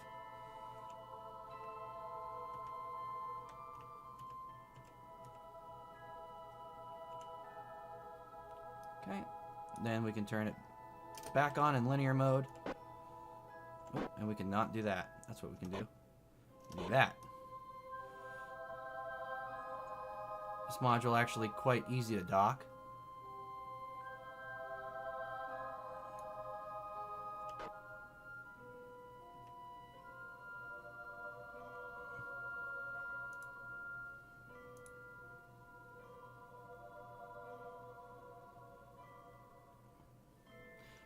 Speaker 1: Okay. Then we can turn it back on in linear mode. And we cannot do that. That's what we can do. Do that. This module actually quite easy to dock.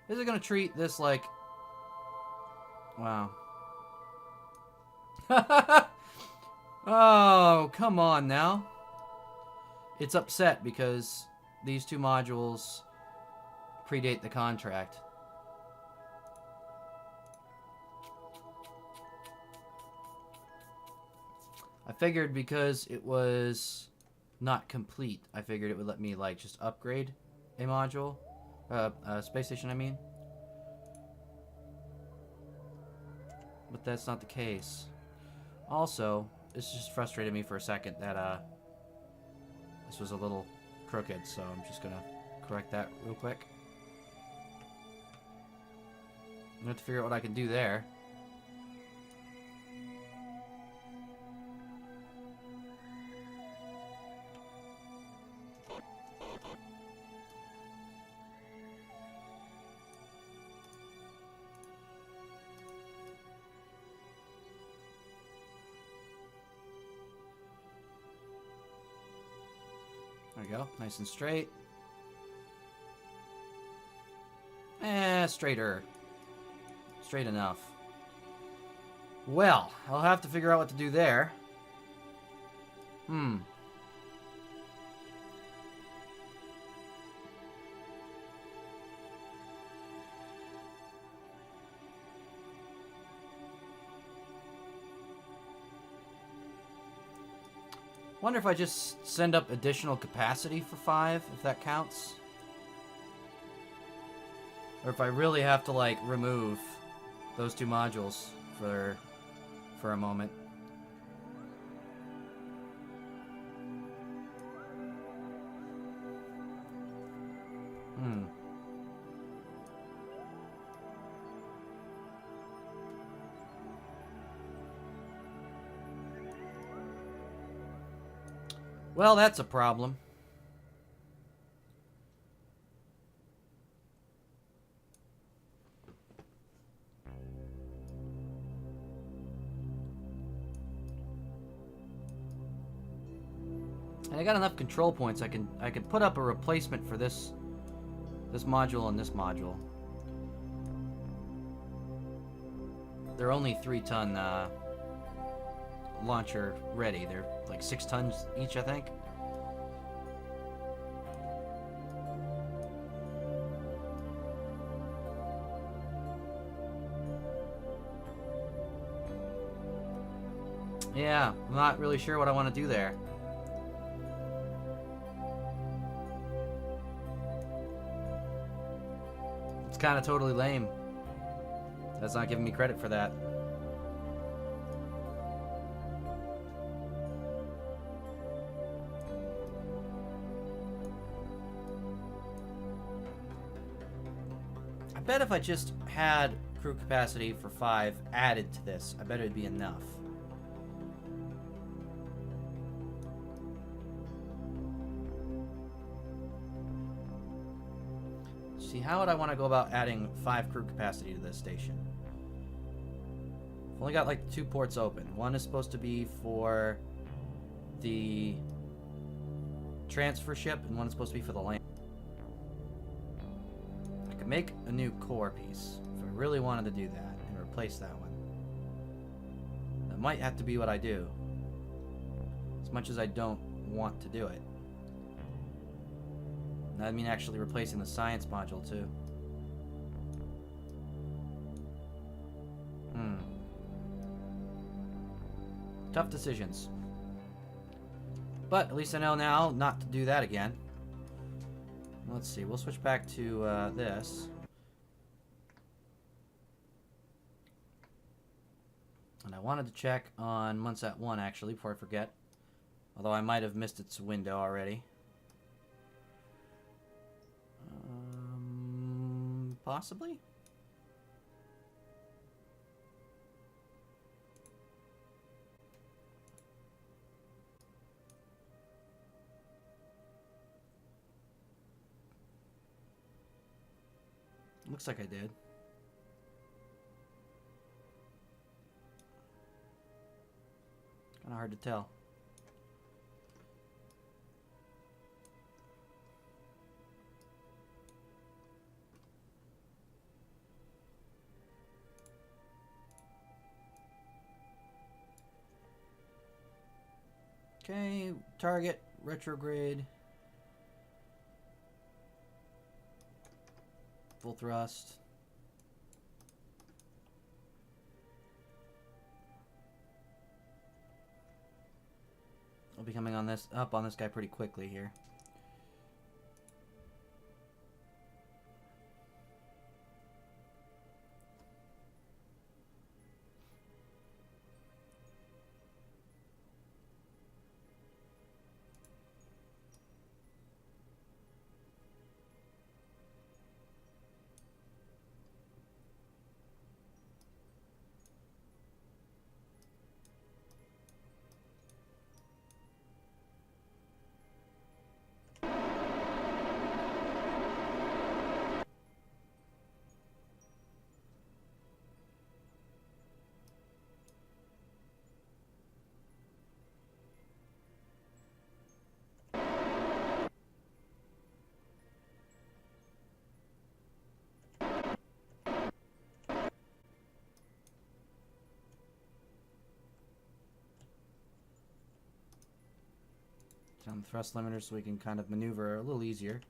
Speaker 1: Is it going to treat this like... Wow. Oh, come on now. It's upset because these two modules predate the contract. I figured because it was not complete, I figured it would let me like just upgrade a module. Space station, I mean. But that's not the case. Also, this just frustrated me for a second that this was a little crooked, so I'm just gonna correct that real quick. I'm gonna have to figure out what I can do there. There we go. Nice and straight. Straighter. Straight enough. Well, I'll have to figure out what to do there. Wonder if I just send up additional capacity for 5, if that counts. Or if I really have to, like, remove those 2 modules for a moment. Well, that's a problem. And I got enough control points. I can put up a replacement for this module and this module. They're only 3-ton launcher ready. They're like 6 tons each, I think. Yeah, I'm not really sure what I want to do there. It's kind of totally lame. That's not giving me credit for that. I bet if I just had crew capacity for 5 added to this, I bet it'd be enough. See, how would I want to go about adding 5 crew capacity to this station? I've only got like 2 ports open. One is supposed to be for the transfer ship, and one is supposed to be for the land. I could make a new core piece if I really wanted to do that and replace that one. That might have to be what I do, as much as I don't want to do it. I mean actually replacing the science module too. Tough decisions. But at least I know now not to do that again. Let's see, we'll switch back to this. And I wanted to check on Munsat 1 actually before I forget. Although I might have missed its window already. Possibly? Looks like I did. Kind of hard to tell. Okay, target, retrograde, full thrust. I'll be coming on this up on this guy pretty quickly here. On the thrust limiter so we can kind of maneuver a little easier.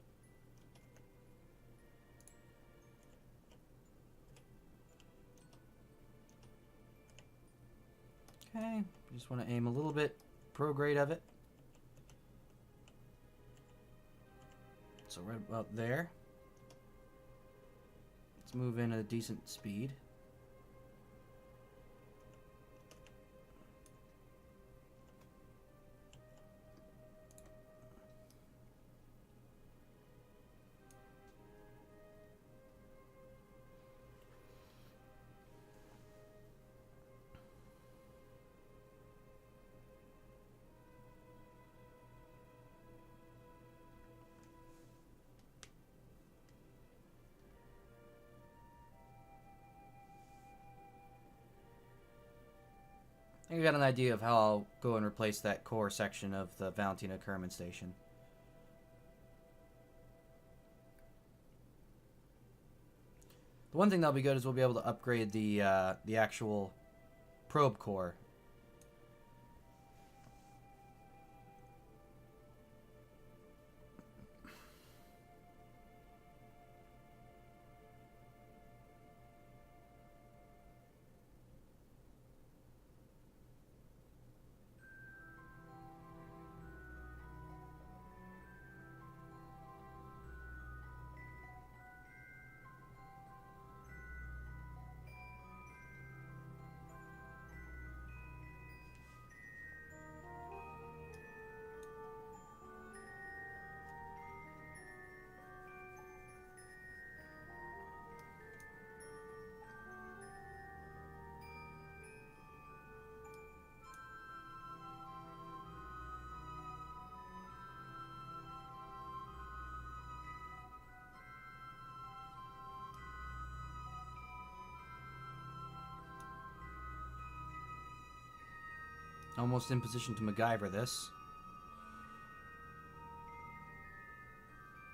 Speaker 1: Okay, just want to aim a little bit prograde of it. right about there. Let's move in at a decent speed. I think I got an idea of how I'll go and replace that core section of the Valentina Kerman station. The one thing that'll be good is we'll be able to upgrade the actual probe core. Almost in position to MacGyver this.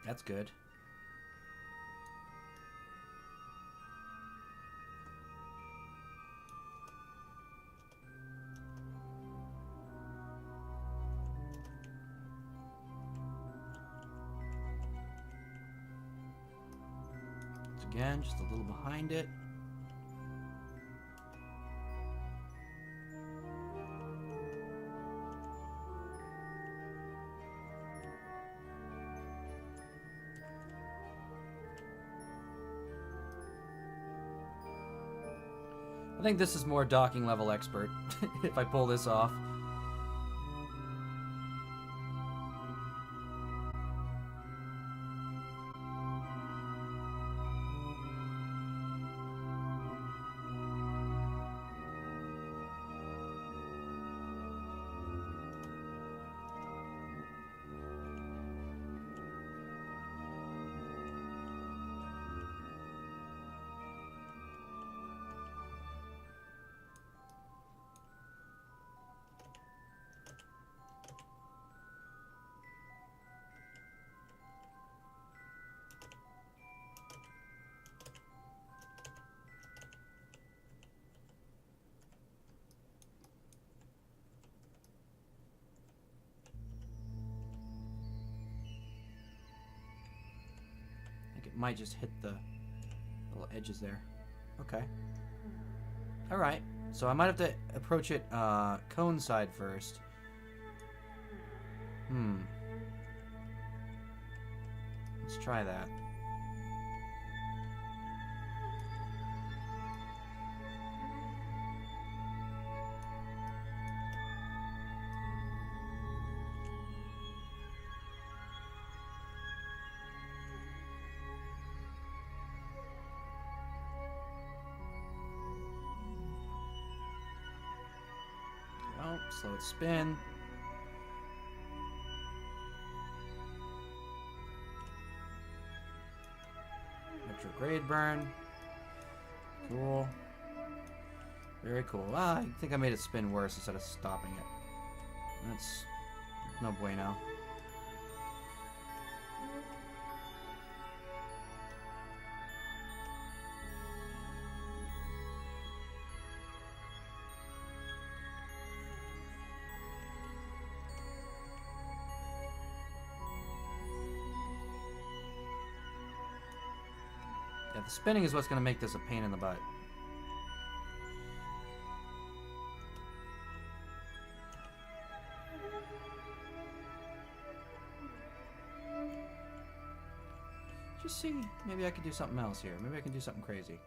Speaker 1: That's good. Once again, just a little behind it. I think this is more docking level expert if I pull this off. Might just hit the little edges there. Okay. Alright. So I might have to approach it cone side first. Let's try that. Slow its spin. Retrograde burn. Cool. Very cool. Ah, I think I made it spin worse instead of stopping it. That's no bueno. Yeah, the spinning is what's going to make this a pain in the butt. see. Maybe I could do something else here. Maybe I can do something crazy.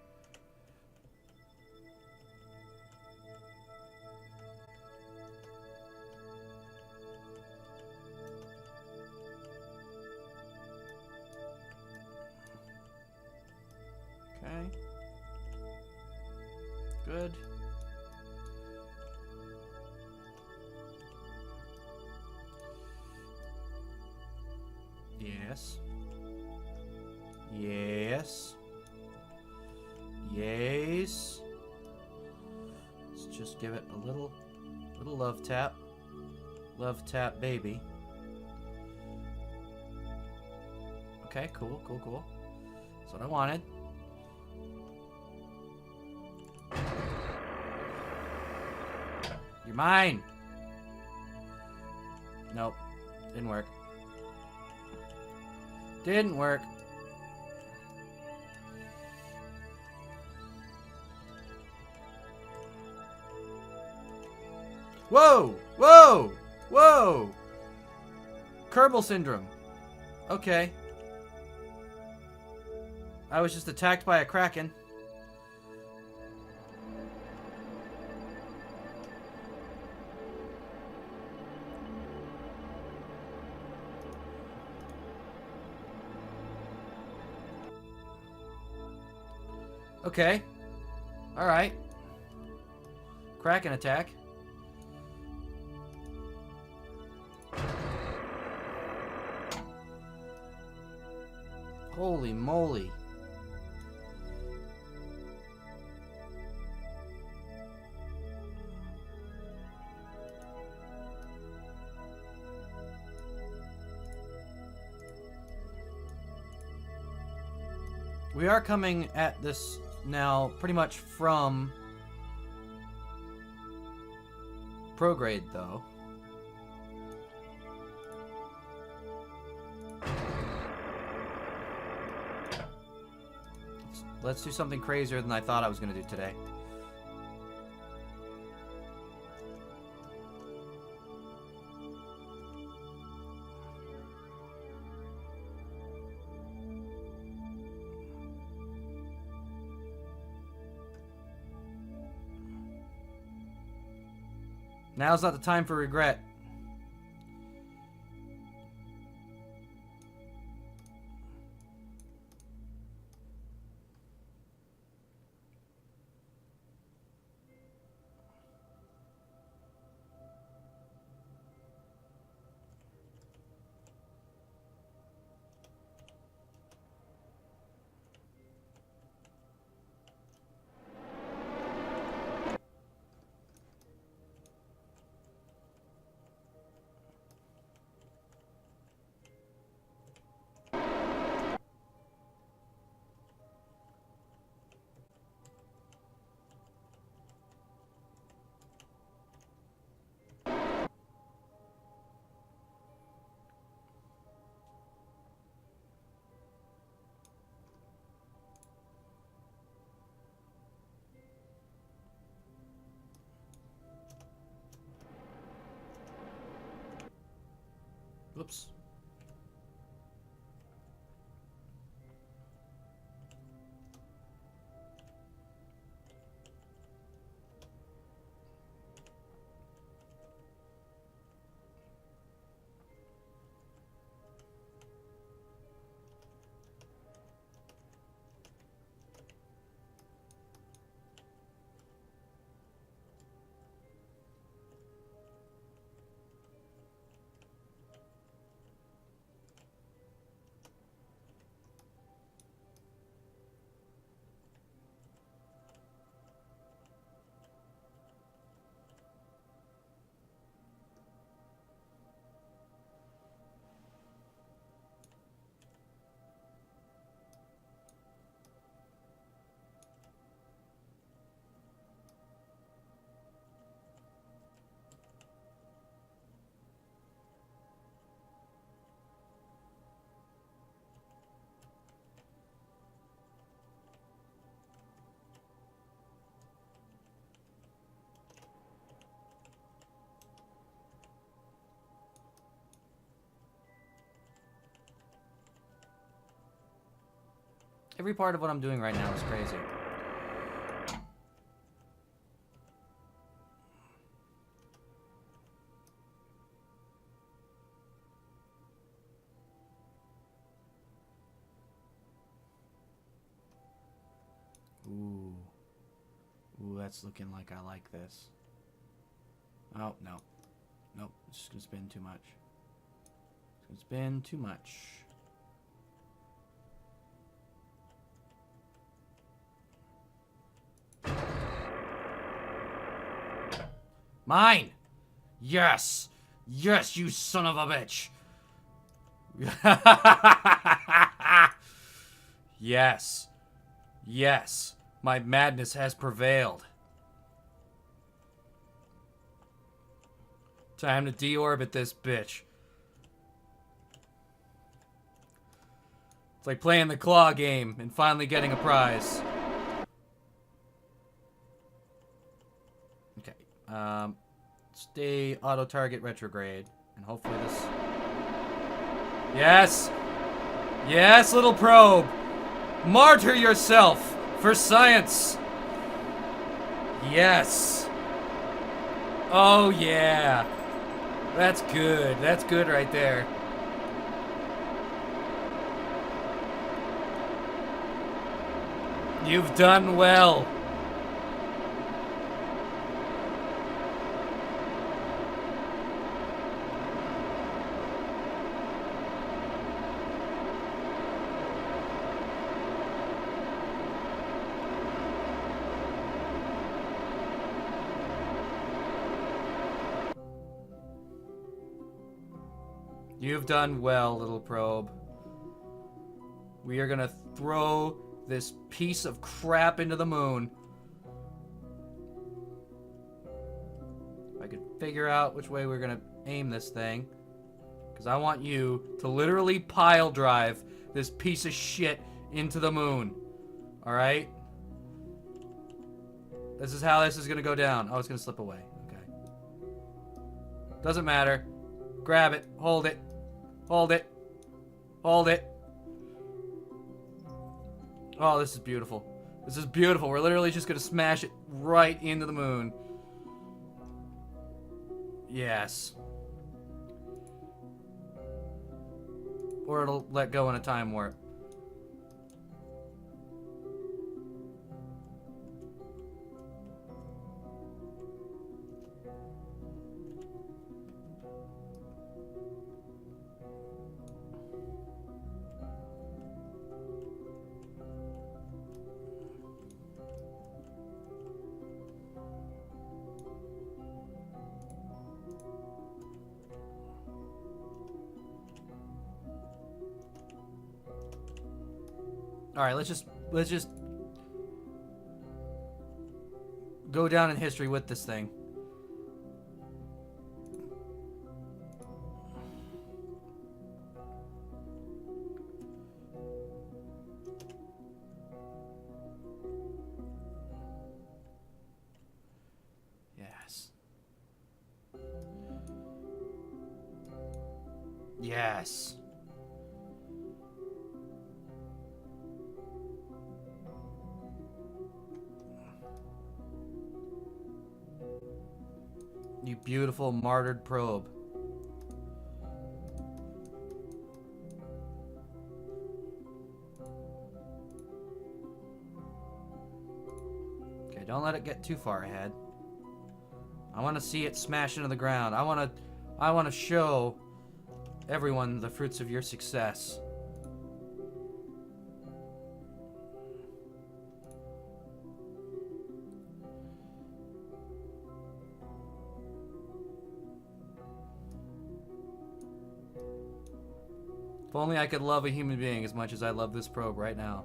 Speaker 1: Okay. Good. Yes. Yes. Yes. Let's just give it a little love tap. Love tap, baby. Okay, cool, cool, cool. That's what I wanted. You're mine! Nope. Didn't work. Didn't work. Whoa! Whoa! Whoa! Kerbal syndrome. Okay. I was just attacked by a kraken. Okay. Alright. Kraken attack. Holy moly. We are coming at this now pretty much from prograde, though. Let's do something crazier than I thought I was going to do today. Now's not the time for regret. Whoops. Every part of what I'm doing right now is crazy. Ooh. Ooh, that's looking like I like this. Oh, no. Nope, it's just gonna spin too much. It's gonna spin too much. Mine! Yes! Yes, you son of a bitch! Yes. Yes. My madness has prevailed. Time to deorbit this bitch. It's like playing the claw game and finally getting a prize. Okay. Stay auto-target retrograde. And hopefully this... Yes! Yes, little probe! Martyr yourself for science! Yes! Oh, yeah! That's good. That's good right there. You've done well. You've done well, little probe. We are gonna throw this piece of crap into the moon. If I could figure out which way we're gonna aim this thing. Because I want you to literally pile drive this piece of shit into the moon. Alright? This is how this is gonna go down. Oh, it's gonna slip away. Okay. Doesn't matter. Grab it. Hold it. Hold it. Hold it. Oh, this is beautiful. This is beautiful. We're literally just gonna smash it right into the moon. Yes. Or it'll let go in a time warp. All right, let's just go down in history with this thing. Yes. Yes. You beautiful martyred probe. Okay, don't let it get too far ahead. I want to see it smash into the ground. I want to show everyone the fruits of your success. If only I could love a human being as much as I love this probe right now.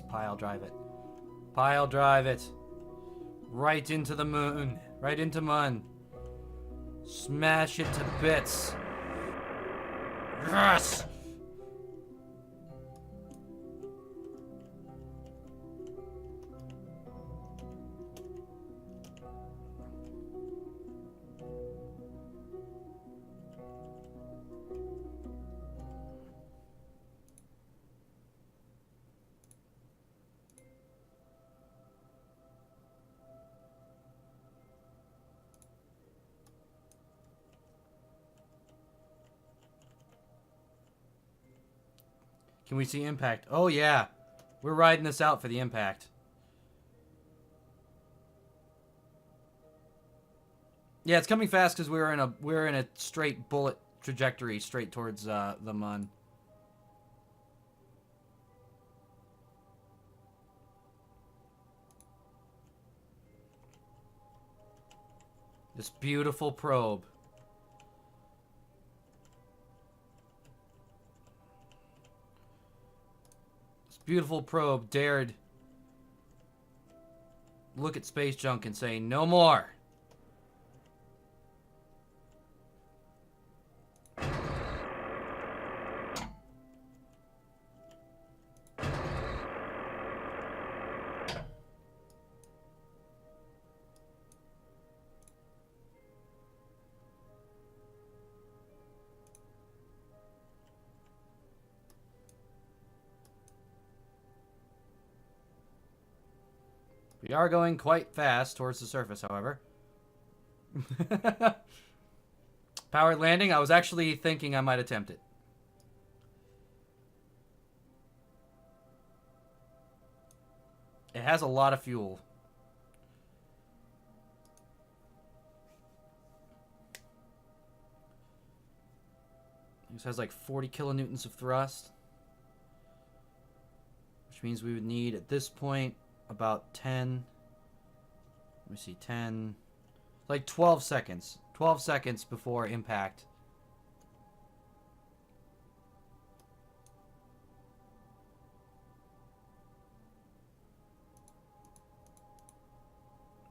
Speaker 1: pile drive it. Pile drive it. Right into the moon. Right into Mun. Smash it to bits. Yes! Can we see impact? Oh yeah. We're riding this out for the impact. Yeah, it's coming fast because we're in a straight bullet trajectory straight towards the Mun. This beautiful probe. Beautiful probe dared look at space junk and say, no more. We are going quite fast towards the surface, however. Powered landing, I was actually thinking I might attempt it. It has a lot of fuel. This has like 40 kilonewtons of thrust. Which means we would need, at this point, about 10. Let me see, 10. Like 12 seconds. 12 seconds before impact.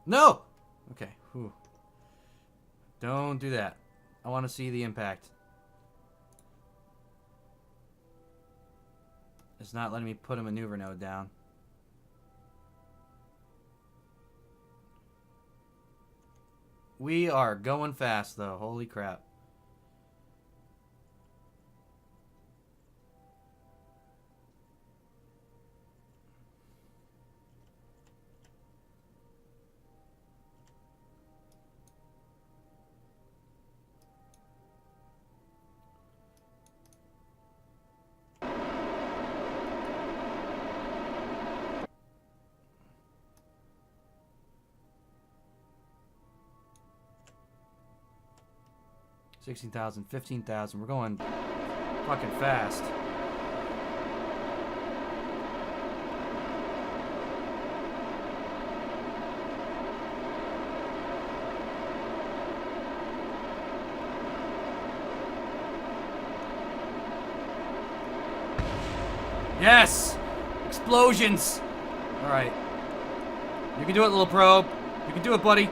Speaker 1: No! Okay. Whew. Don't do that. I want to see the impact. It's not letting me put a maneuver node down. We are going fast, though. Holy crap. $16,000, $15,000. We're going fucking fast. Yes! Explosions! Alright. You can do it, little probe. You can do it, buddy.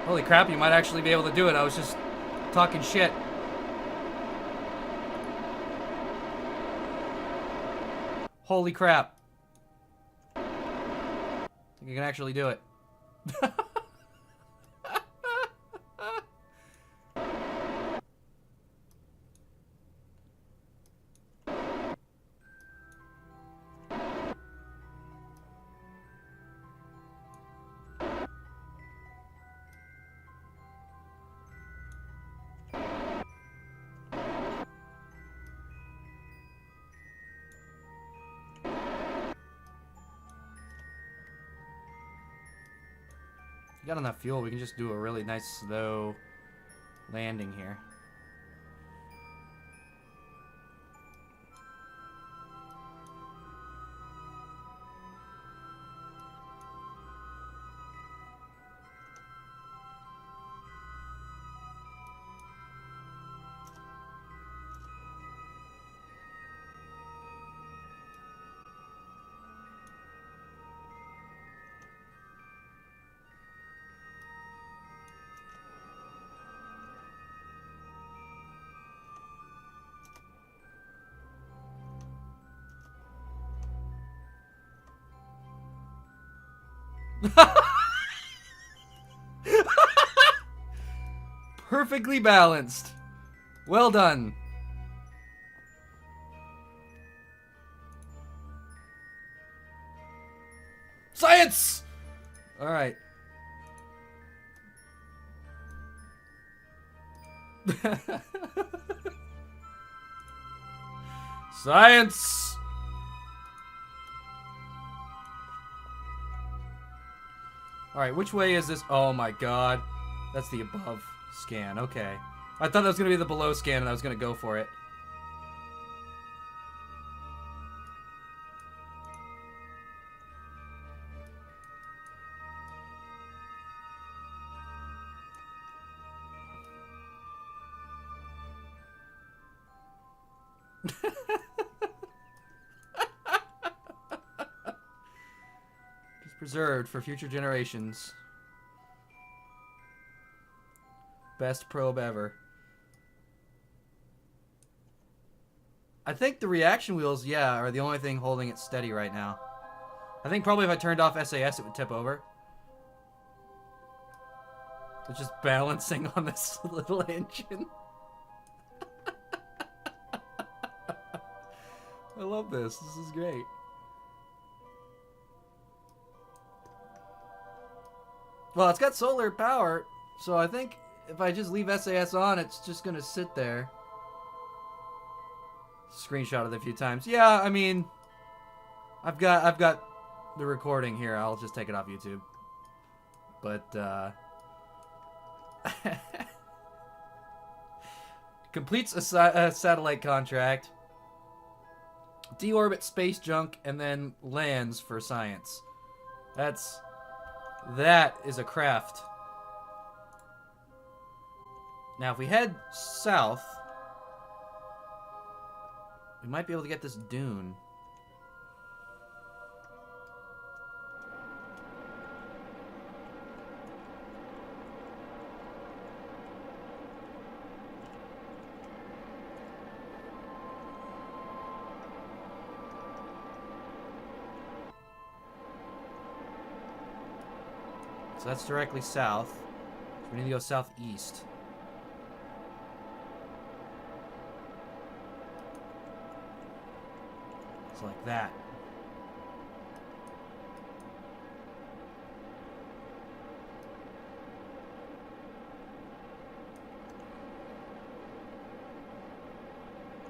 Speaker 1: Holy crap, you might actually be able to do it. I was just talking shit. Holy crap. I think I can actually do it. Got enough fuel, we can just do a really nice slow landing here. Perfectly balanced. Well done. Science! Alright. Science! Alright, which way is this? Oh my god. That's the above scan. Okay. I thought that was going to be the below scan and I was going to go for it. Just preserved for future generations. Best probe ever. I think the reaction wheels, yeah, are the only thing holding it steady right now. I think probably if I turned off SAS, it would tip over. It's just balancing on this little engine. I love this. This is great. Well, it's got solar power, so I think if I just leave SAS on, it's just gonna sit there. Screenshot it a few times. Yeah, I mean, I've got the recording here. I'll just take it off YouTube. But completes a satellite contract, deorbit space junk, and then lands for science. That is a craft. Now, if we head south, we might be able to get this dune. So that's directly south. So we need to go southeast. So like that.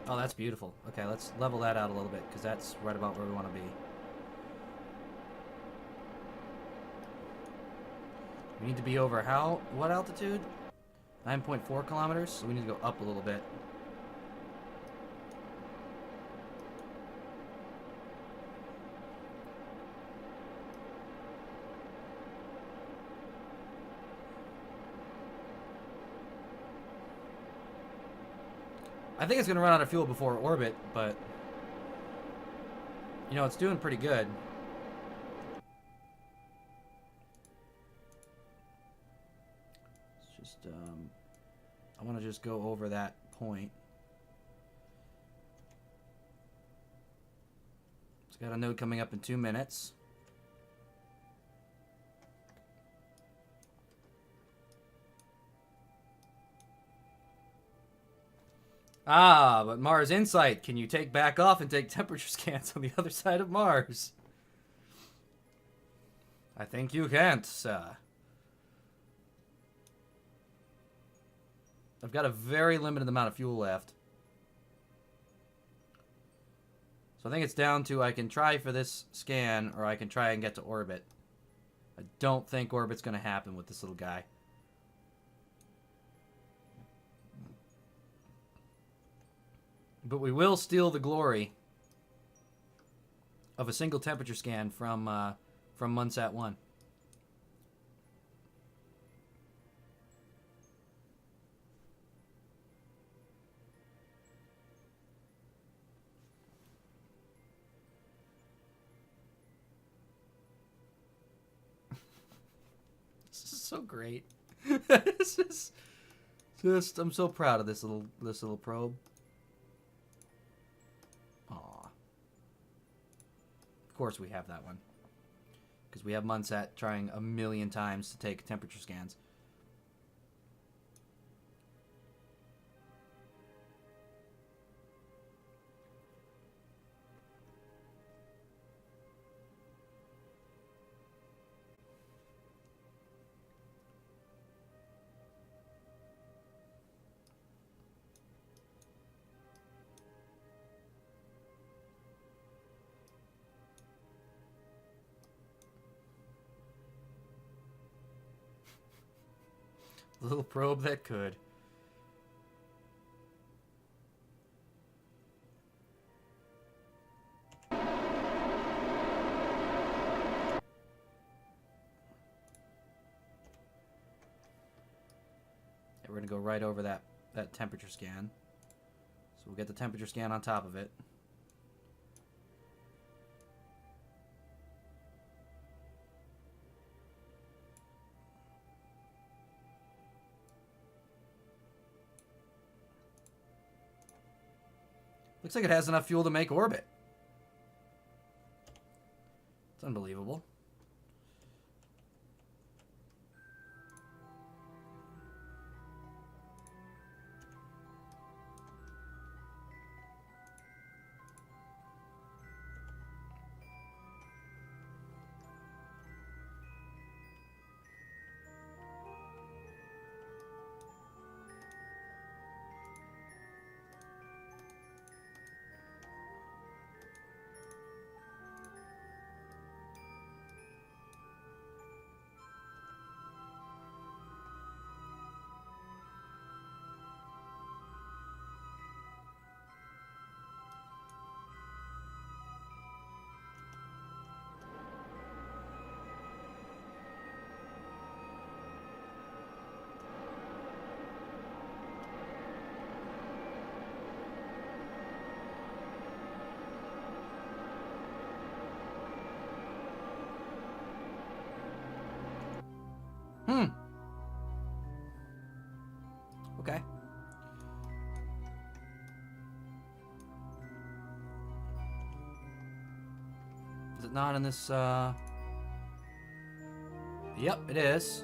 Speaker 1: Oh, that's beautiful. Okay, let's level that out a little bit, because that's right about where we want to be. We need to be over what altitude? 9.4 kilometers, so we need to go up a little bit. I think it's going to run out of fuel before orbit, but you know, it's doing pretty good. It's just, I want to just go over that point. It's got a node coming up in 2 minutes. Ah, but Mars Insight, can you take back off and take temperature scans on the other side of Mars? I think you can't, sir. I've got a very limited amount of fuel left. So I think it's down to I can try for this scan or I can try and get to orbit. I don't think orbit's going to happen with this little guy. But we will steal the glory of a single temperature scan from Munsat 1. This is so great. This is just I'm so proud of this little probe. Aw. Of course we have that one. because we have Munsat trying a million times to take temperature scans. Little probe that could. We're going to go right over that temperature scan. So we'll get the temperature scan on top of it. Looks like it has enough fuel to make orbit. It's unbelievable. Okay. Is it not in this, Yep, it is.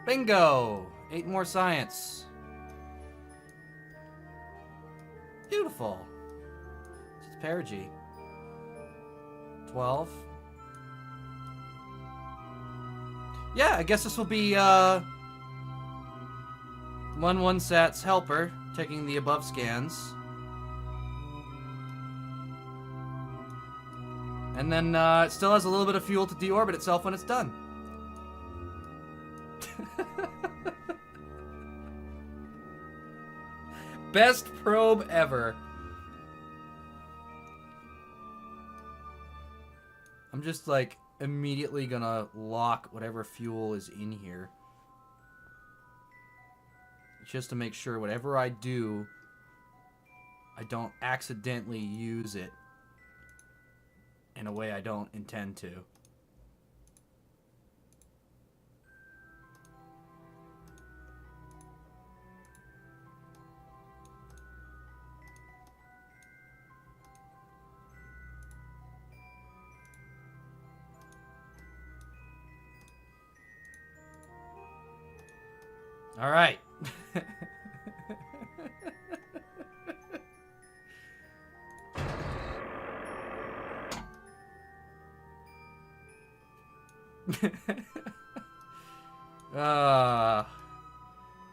Speaker 1: Bingo! 8 more science. Beautiful. It's perigee. 12. Yeah, I guess this will be, 1-1-Sat's helper, taking the above scans. And then, it still has a little bit of fuel to deorbit itself when it's done. Best probe ever. I'm just, like, immediately gonna lock whatever fuel is in here. Just to make sure whatever I do, I don't accidentally use it in a way I don't intend to. All right.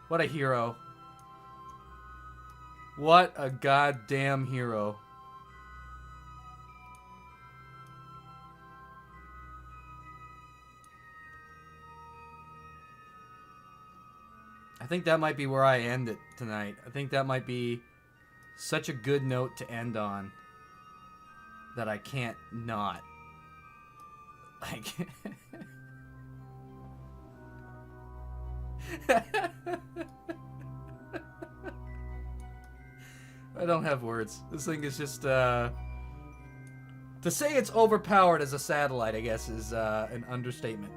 Speaker 1: What a hero. What a goddamn hero. I think that might be where I end it tonight. I think that might be such a good note to end on that I can't not. Like... I don't have words. This thing is just, to say it's overpowered as a satellite, I guess, is, an understatement.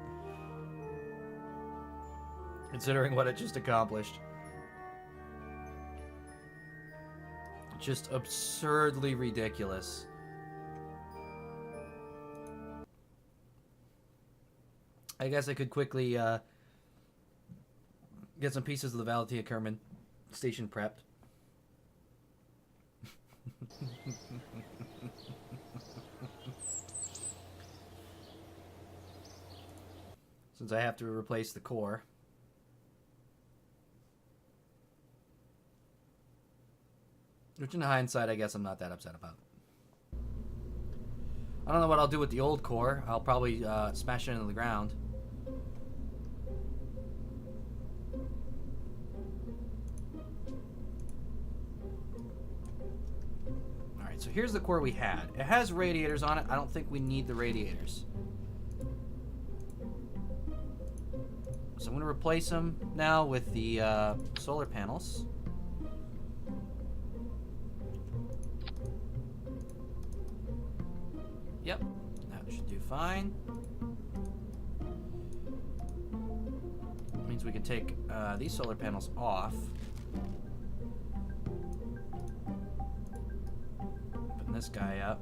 Speaker 1: Considering what it just accomplished. Just absurdly ridiculous. I guess I could quickly get some pieces of the Valatia Kerman station prepped. Since I have to replace the core. Which in hindsight, I guess I'm not that upset about. I don't know what I'll do with the old core. I'll probably smash it into the ground. Alright, so here's the core we had. It has radiators on it. I don't think we need the radiators. So I'm going to replace them now with the solar panels. Yep, that should do fine. Means we can take these solar panels off. Putting this guy up.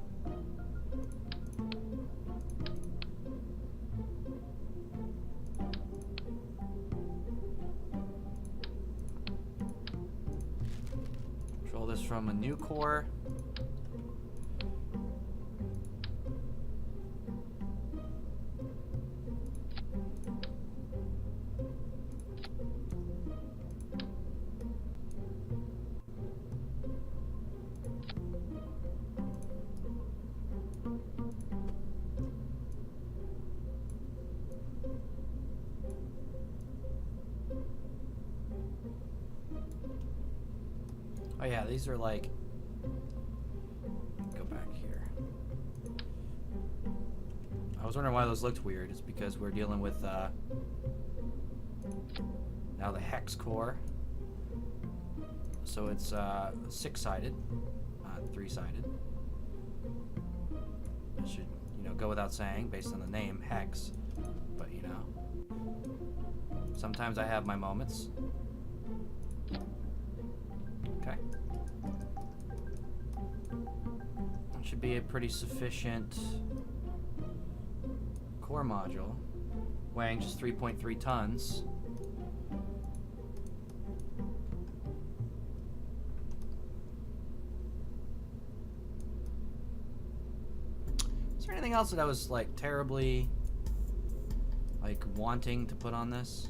Speaker 1: Control this from a new core. Oh yeah, these are like, go back here. I was wondering why those looked weird. It's because we're dealing with now the hex core. So it's 6-sided, not 3-sided. It should, go without saying based on the name, hex. But sometimes I have my moments. Okay. It should be a pretty sufficient core module, weighing just 3.3 tons. Is there anything else that I was like terribly wanting to put on this?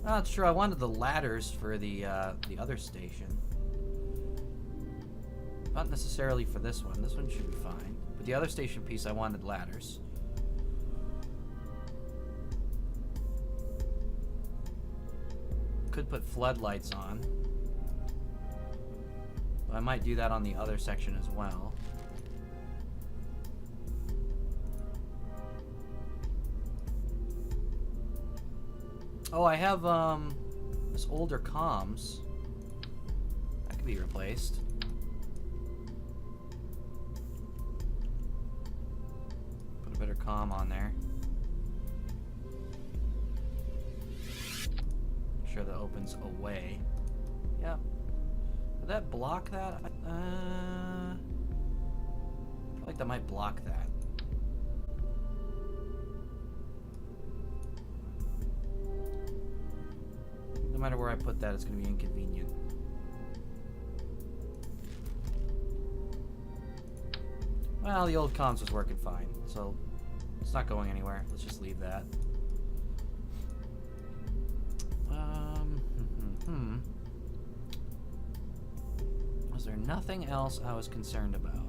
Speaker 1: Oh, that's true. I wanted the ladders for the other station. Not necessarily for this one. This one should be fine. But the other station piece, I wanted ladders. Could put floodlights on. But I might do that on the other section as well. Oh, I have this older comms. That could be replaced. Put a better comm on there. Make sure that opens away. Yep. Would that block that? I feel like that might block that. No matter where I put that, it's going to be inconvenient. Well, the old comms was working fine, so it's not going anywhere. Let's just leave that. Was there nothing else I was concerned about?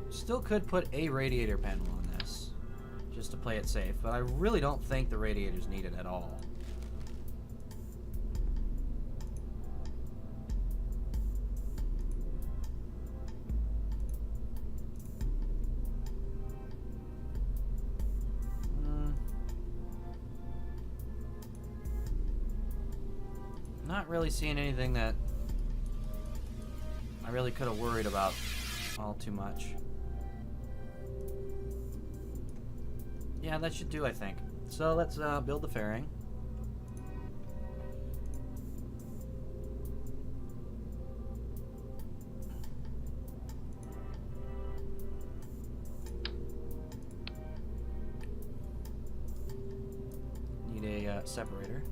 Speaker 1: Still could put a radiator panel on this, just to play it safe, but I really don't think the radiator's needed at all. Not really seeing anything that I really could have worried about all too much. Yeah, that should do, I think. So let's build the fairing. Need a separator.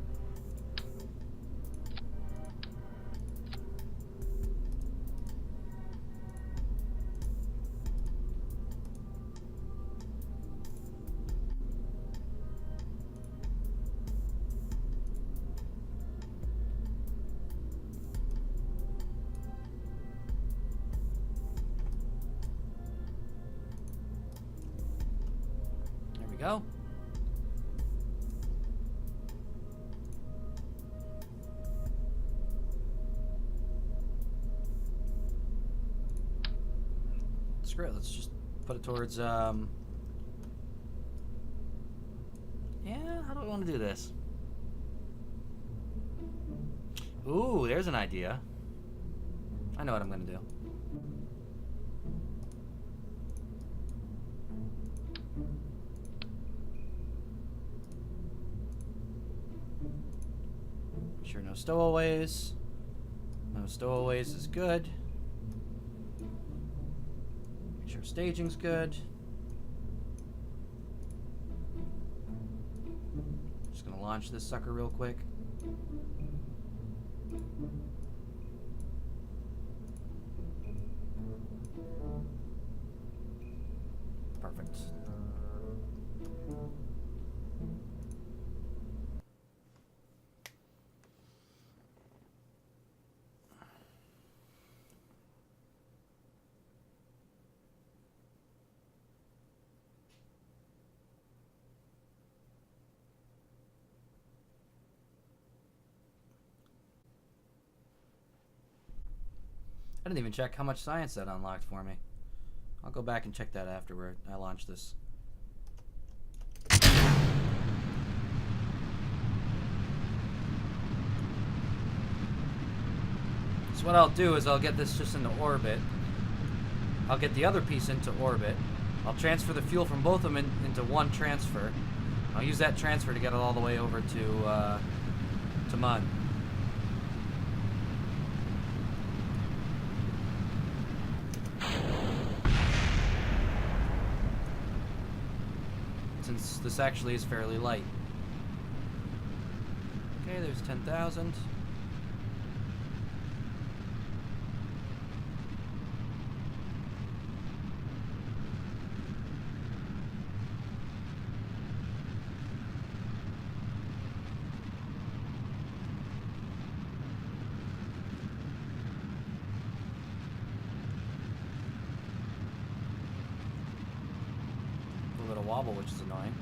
Speaker 1: Go. Screw it, let's just put it towards, yeah, how do I want to do this? Ooh, there's an idea. I know what I'm going to do. Sure, no stowaways. No stowaways is good. Make sure staging's good. Just gonna launch this sucker real quick. Perfect. I didn't even check how much science that unlocked for me. I'll go back and check that after I launch this. So what I'll do is I'll get this just into orbit. I'll get the other piece into orbit. I'll transfer the fuel from both of them into one transfer. I'll use that transfer to get it all the way over to Mun. Since this actually is fairly light. Okay, there's 10,000. Wobble, which is annoying.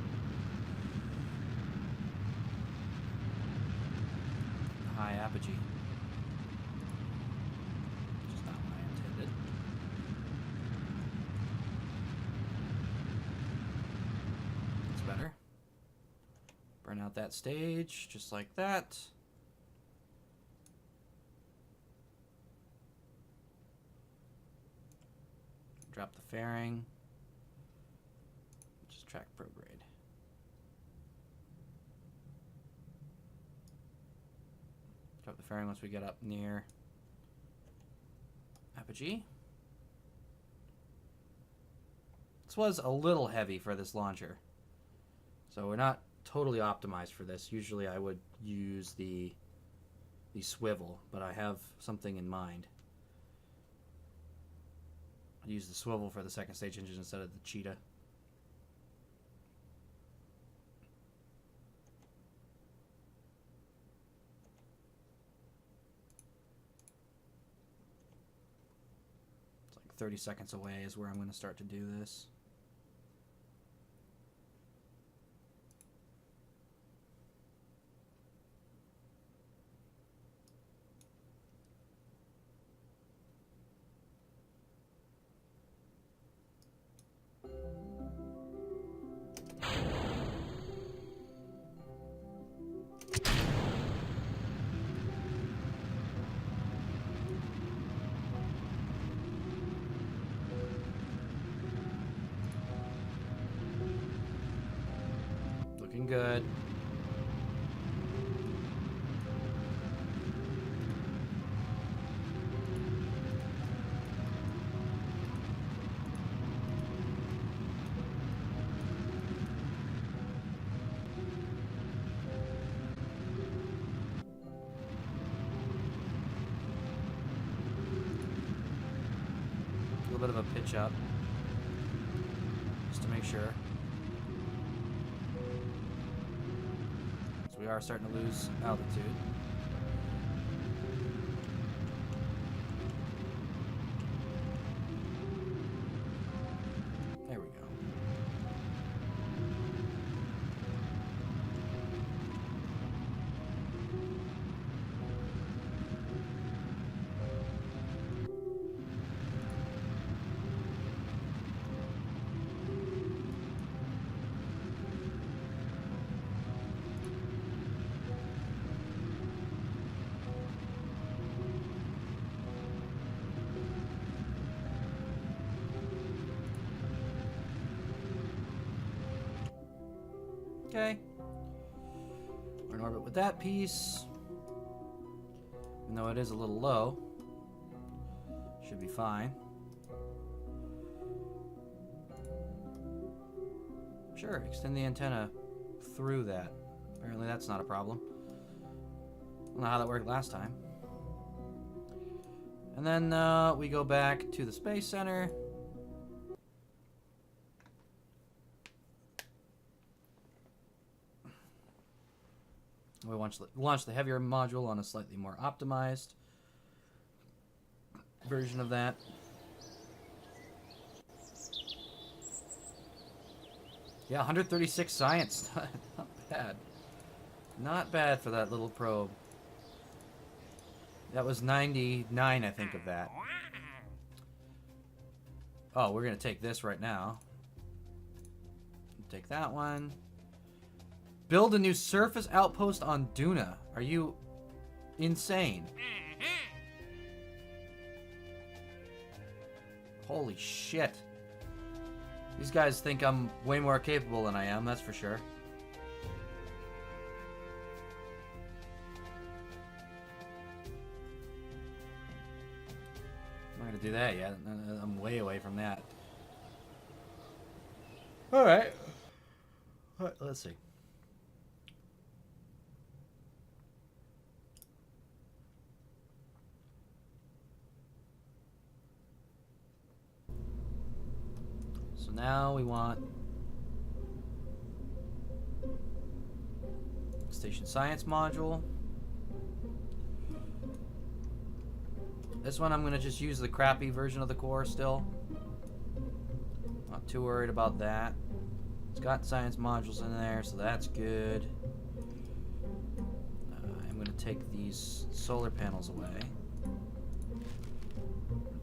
Speaker 1: High apogee. Which is not what I intended. That's better. Burn out that stage, just like that. Drop the fairing. Track prograde. Drop the fairing once we get up near apogee. This was a little heavy for this launcher, so we're not totally optimized for this. Usually I would use the swivel, but I have something in mind. I'll use the swivel for the second stage engine instead of the cheetah. It's like 30 seconds away is where I'm going to start to do this. Looking good. A little bit of a pitch up, just to make sure. So we are starting to lose altitude. There we go. Okay. We're in orbit with that piece. Even though it is a little low. Should be fine. Sure, extend the antenna through that. Apparently that's not a problem. I don't know how that worked last time. And then we go back to the Space Center. We launch the heavier module on a slightly more optimized version of that. Yeah, 136 science. Not bad. Not bad for that little probe. That was 99, I think, of that. Oh, we're going to take this right now. Take that one. Build a new surface outpost on Duna. Are you insane? Holy shit. These guys think I'm way more capable than I am, that's for sure. I'm not gonna do that yet. I'm way away from that. Alright. Let's see. So now we want Station Science module. This one I'm going to just use the crappy version of the core still. Not too worried about that. It's got science modules in there, so that's good. I'm going to take these solar panels away.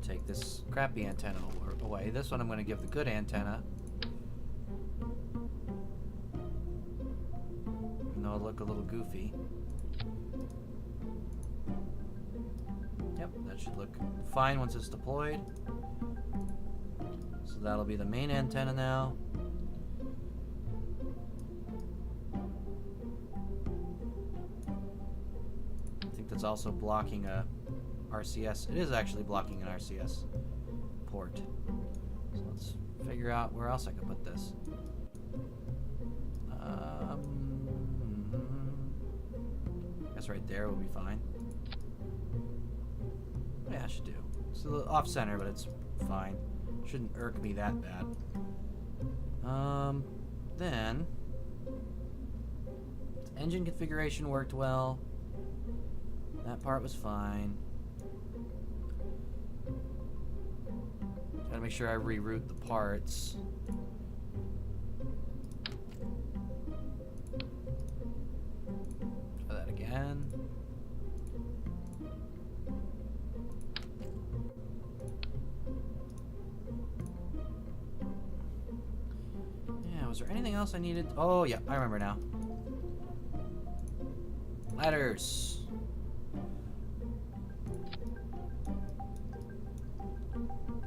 Speaker 1: Take this crappy antenna away. This one I'm going to give the good antenna. Even though it'll look a little goofy. Yep, that should look fine once it's deployed. So that'll be the main antenna now. I think that's also blocking a RCS. It is actually blocking an RCS port. So let's figure out where else I can put this. I guess right there will be fine. Yeah, it should do. It's a little off center, but it's fine. Shouldn't irk me that bad. Then engine configuration worked well. That part was fine. Gotta make sure I reroute the parts. Try that again. Yeah, was there anything else I needed? Oh, yeah, I remember now. Ladders.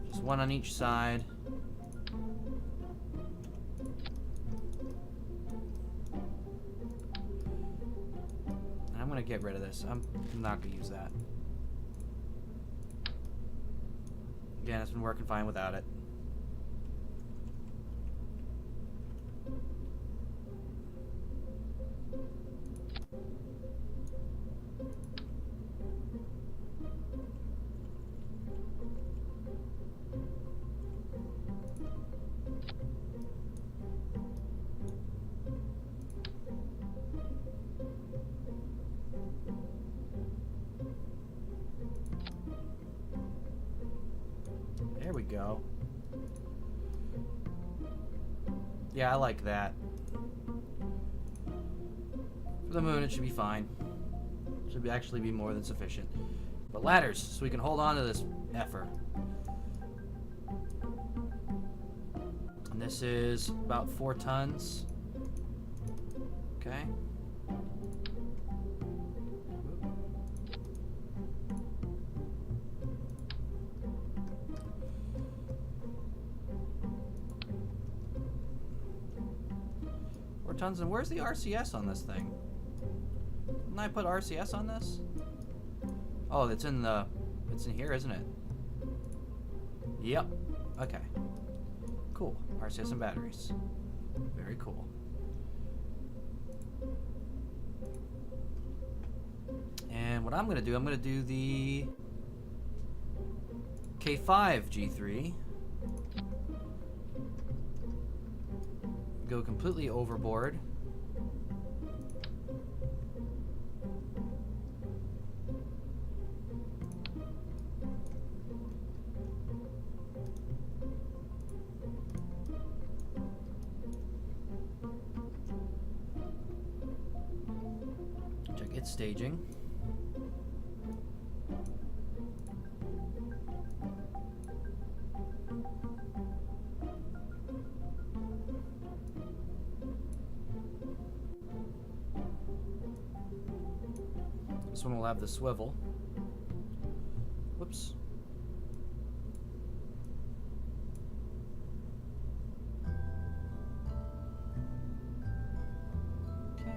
Speaker 1: Just one on each side. gonna get rid of this. I'm not gonna use that. Again, it's been working fine without it. There we go. Yeah, I like that. For the moon, it should be fine. Should actually be more than sufficient. But ladders, so we can hold on to this effer. And this is about 4 tons. Okay. 4 tons. And where's the RCS on this thing? Didn't I put RCS on this? Oh, it's in here, isn't it? Yep. Okay. Cool. RCS and batteries. Very cool. And what I'm going to do, I'm going to do the K5 G3. Go completely overboard. Check its staging. This one will have the swivel. Whoops. Okay.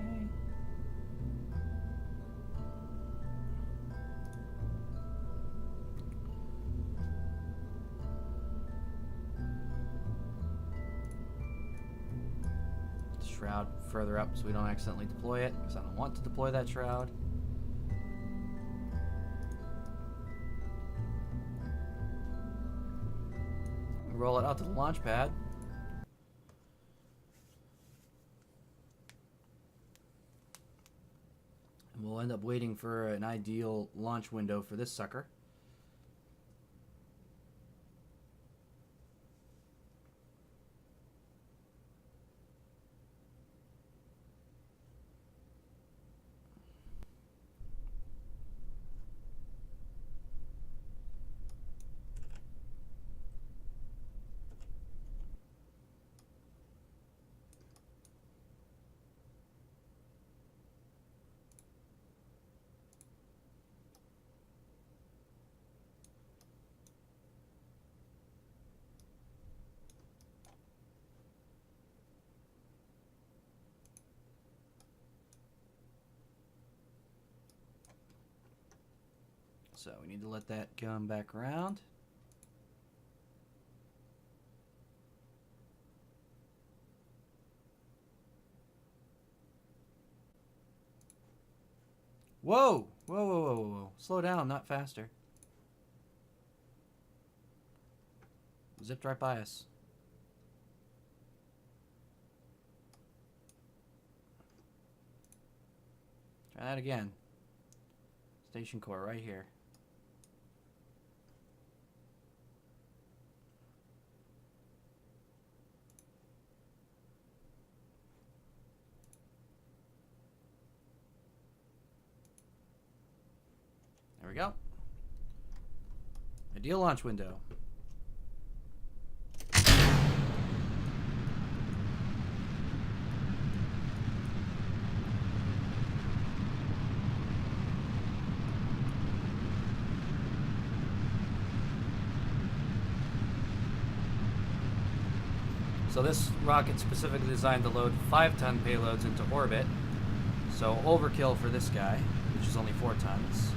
Speaker 1: Shroud further up so we don't accidentally deploy it, because I don't want to deploy that shroud. Roll it out to the launch pad. And we'll end up waiting for an ideal launch window for this sucker. So we need to let that come back around. Whoa! Whoa, whoa, whoa, whoa, whoa. Slow down, not faster. Zipped right by us. Try that again. Station core right here. There we go. Ideal launch window. So this rocket's specifically designed to load 5-ton payloads into orbit. So overkill for this guy. which is only 4 tons.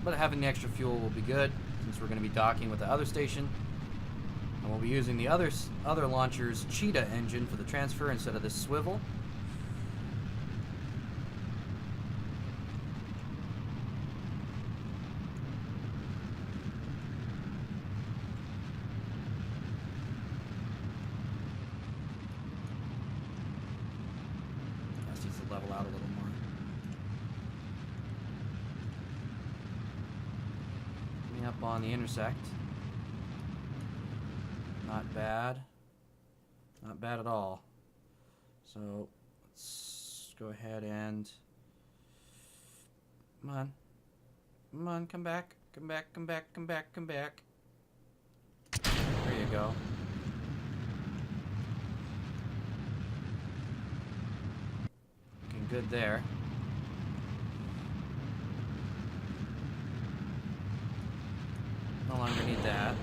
Speaker 1: But having the extra fuel will be good, since we're going to be docking with the other station. And we'll be using the other launcher's Cheetah engine for the transfer instead of this swivel. Just needs to level out a little more. Coming up on the intersect. Not bad. Not bad at all. So let's go ahead and come on. Come on, come back. Come back, come back, come back, come back. There you go. Looking good there. No longer need that.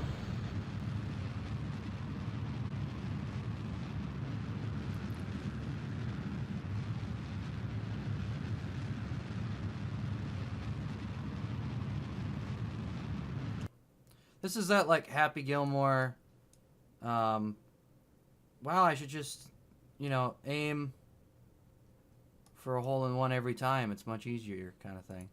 Speaker 1: This is that, like, Happy Gilmore, wow, I should just, you know, aim for a hole-in-one every time. It's much easier kind of thing.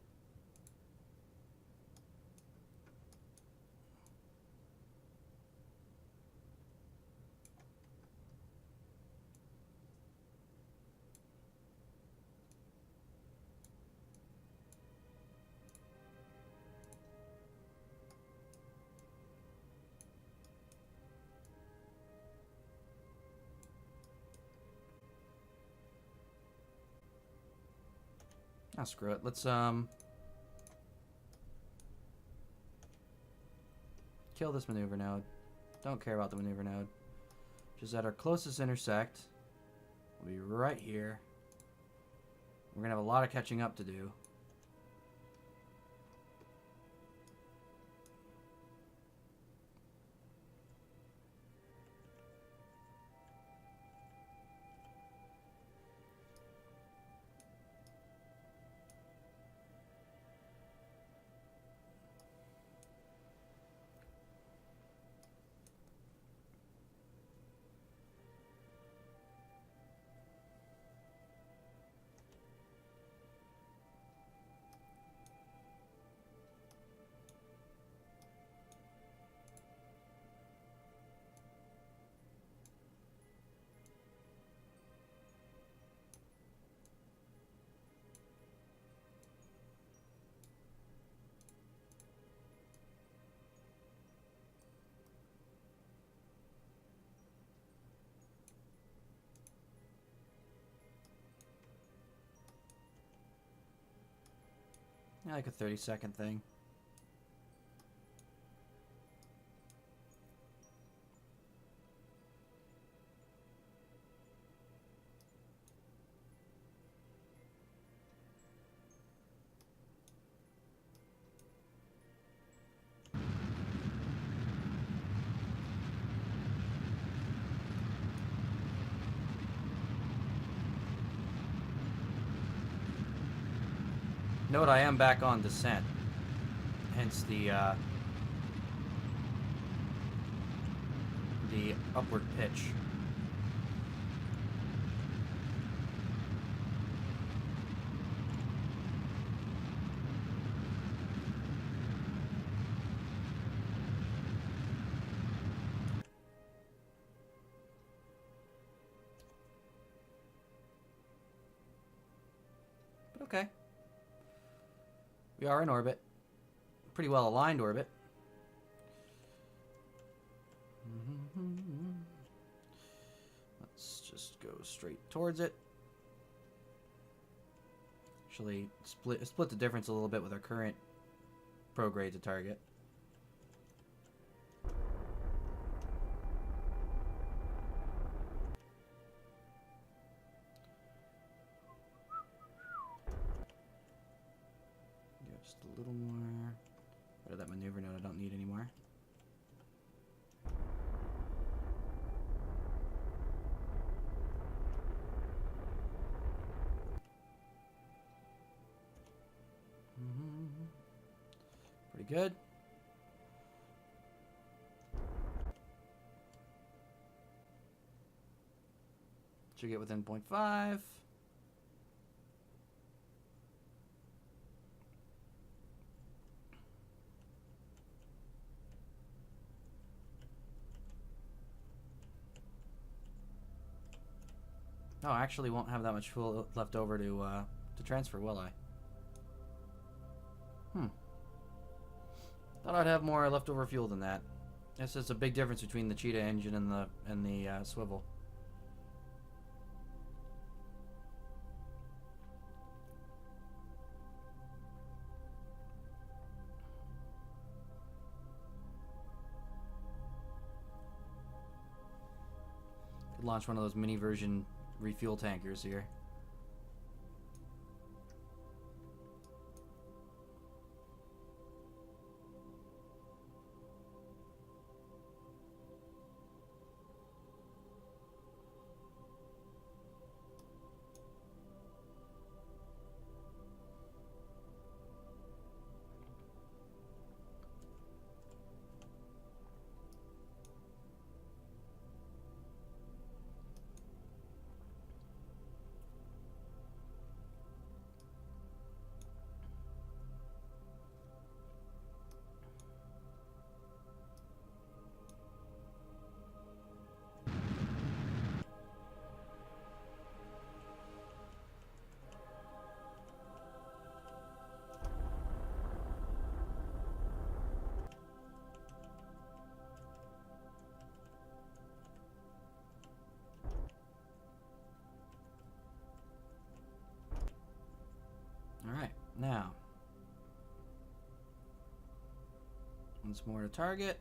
Speaker 1: Oh, screw it. Let's kill this maneuver node. Don't care about the maneuver node. Just at our closest intersect. We'll be right here. We're gonna have a lot of catching up to do. Yeah, like a 30-second thing. Note I am back on descent, hence the upward pitch. But okay. We are in orbit. Pretty well aligned orbit. Let's just go straight towards it. Actually, split the difference a little bit with our current prograde to target. a little more. Rid of that maneuver node I don't need anymore. Pretty good. Should get within 0.5. Oh, I actually won't have that much fuel left over to transfer, will I? Thought I'd have more leftover fuel than that. This is a big difference between the Cheetah engine and the swivel. Could launch one of those mini version refuel tankers here. Alright, now. Once more to target.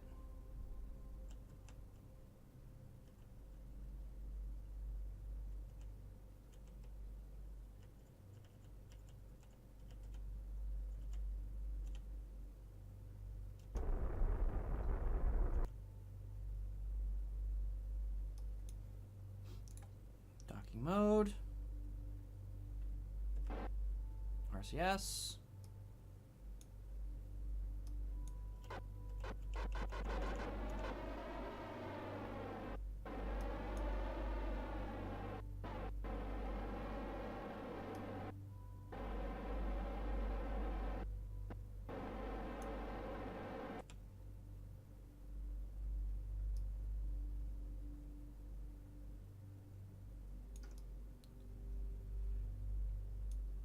Speaker 1: Docking mode. RCS.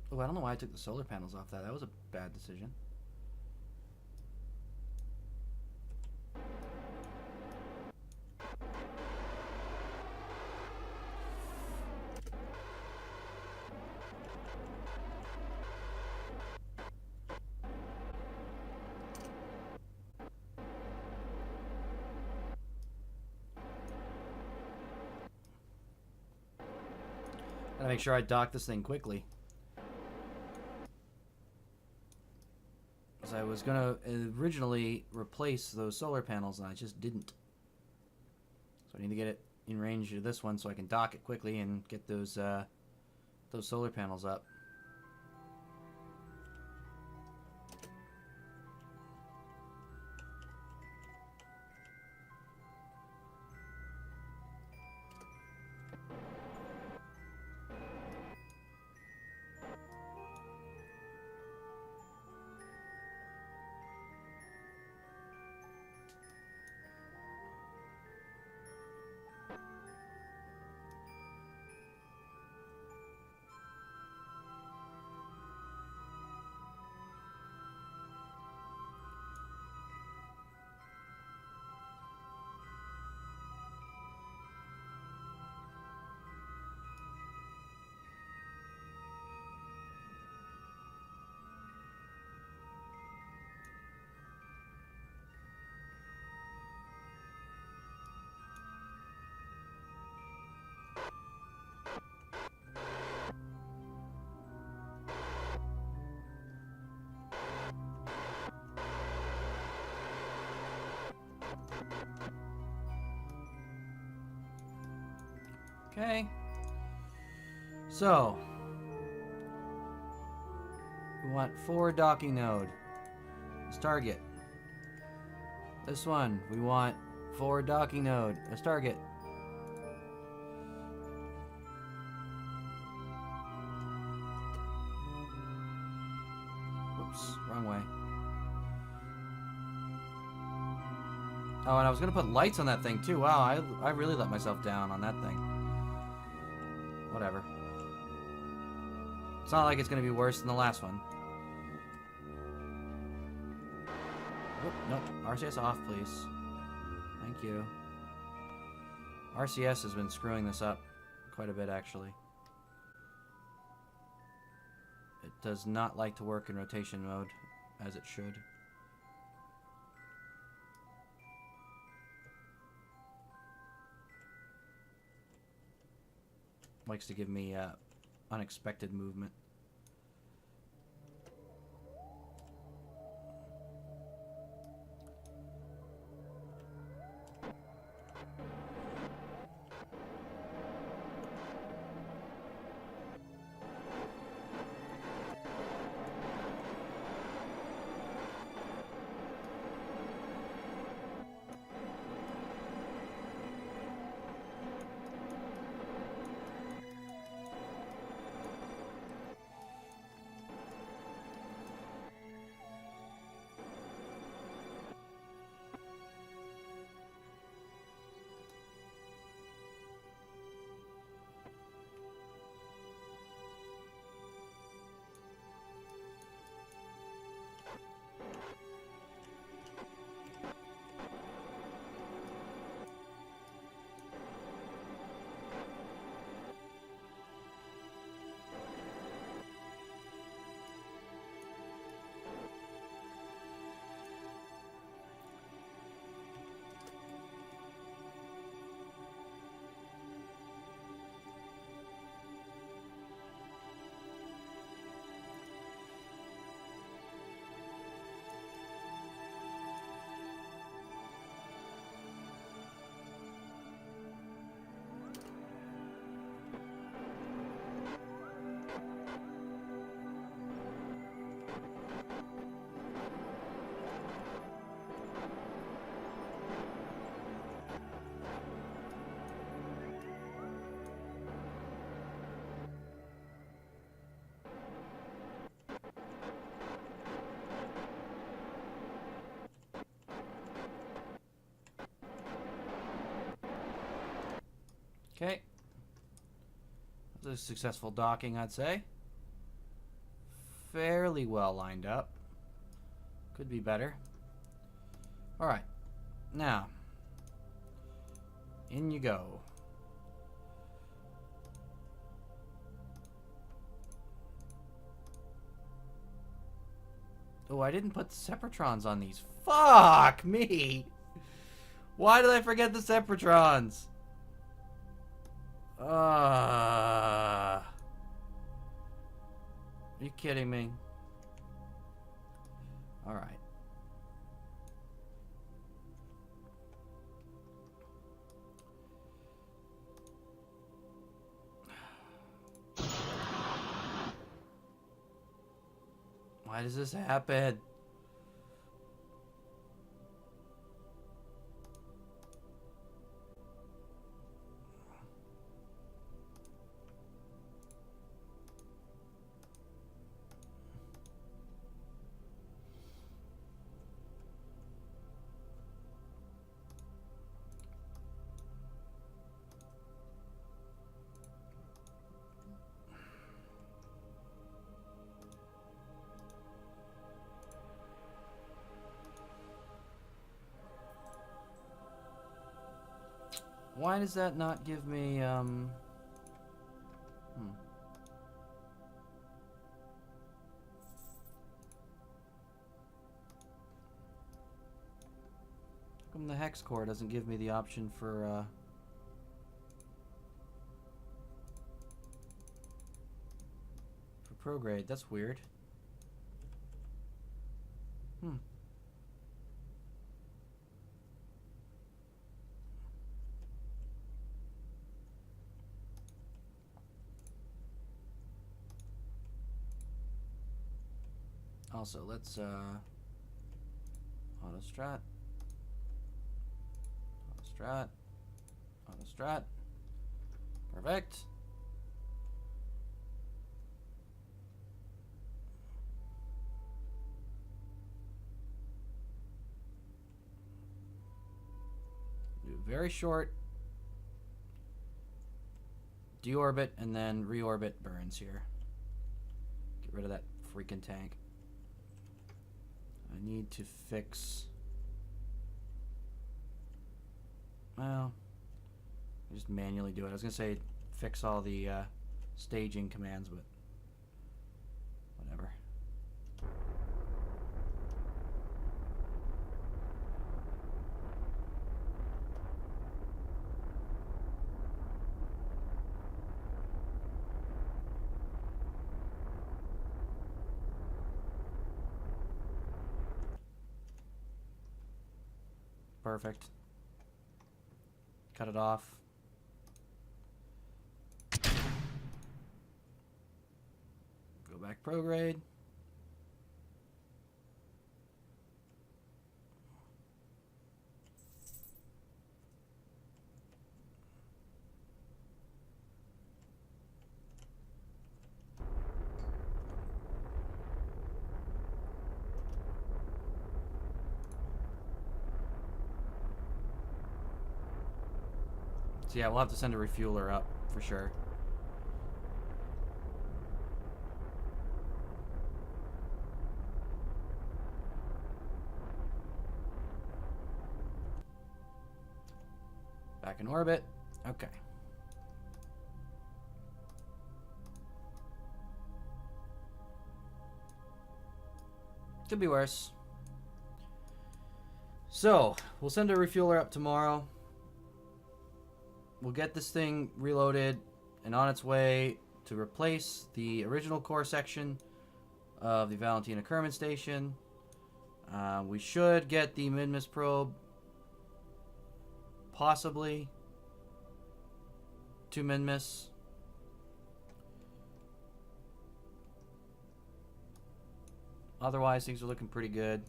Speaker 1: Oh, I don't know why I took the solar panels off that. That was a bad decision. Gotta make sure I dock this thing quickly. I was gonna originally replace those solar panels and I just didn't. So I need to get it in range of this one so I can dock it quickly and get those solar panels up. Okay. So, we want forward docking node. Let's target. This one, we want forward docking node. Let's target. Whoops, wrong way. Oh, and I was gonna put lights on that thing too. Wow, I really let myself down on that thing. Whatever. It's not like it's gonna be worse than the last one. Oh, nope. RCS off, please. Thank you. RCS has been screwing this up quite a bit, actually. It does not like to work in rotation mode, as it should. Likes to give me unexpected movement. Okay. That was a successful docking, I'd say. Fairly well lined up. Could be better. Alright. Now. In you go. Oh, I didn't put Separatrons on these. Fuck me! Why did I forget the Separatrons? Are you kidding me? Alright. Why does this happen? Why does that not give me, How come the hex core doesn't give me the option for prograde? That's weird. Also, let's auto strat, auto strat. Perfect. Do very short deorbit and then reorbit burns here. Get rid of that freaking tank. I need to fix. Well, I just manually do it. I was gonna say fix all the staging commands, but whatever. Perfect. Cut it off. Go back prograde. So yeah, we'll have to send a refueler up for sure. Back in orbit. Okay. Could be worse. So, we'll send a refueler up tomorrow. We'll get this thing reloaded and on its way to replace the original core section of the Valentina Kerman station. We should get the Minmus probe possibly to Minmus. Otherwise, things are looking pretty good.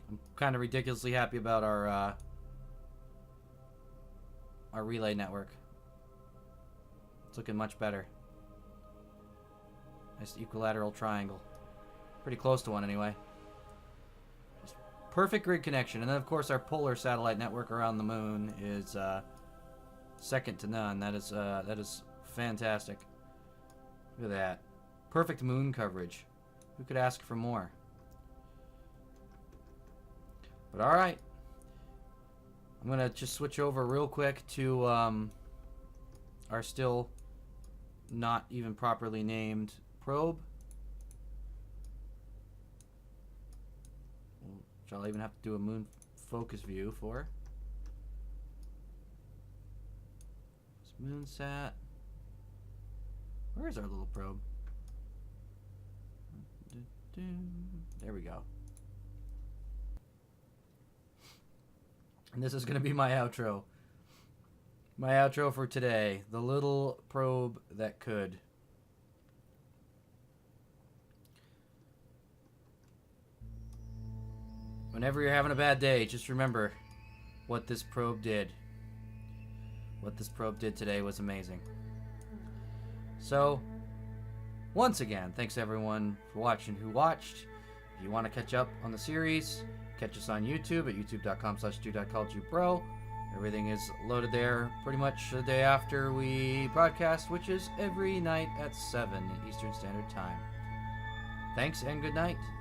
Speaker 1: I'm kind of ridiculously happy about our relay network. It's looking much better. Nice equilateral triangle. Pretty close to one anyway. Just perfect grid connection. And then of course our polar satellite network around the moon is second to none. That is fantastic. Look at that. Perfect moon coverage. Who could ask for more? But alright. I'm going to just switch over real quick to our still not even properly named probe. Which I'll even have to do a moon focus view for. It's Moonsat. Where is our little probe? There we go. And this is going to be my outro. My outro for today. The little probe that could. Whenever you're having a bad day, just remember what this probe did. What this probe did today was amazing. So, once again, thanks everyone for watching who watched. If you want to catch up on the series, catch us on YouTube at youtube.com/do.cultubro. Everything is loaded there pretty much the day after we broadcast, which is every night at 7 Eastern Standard Time. Thanks and good night.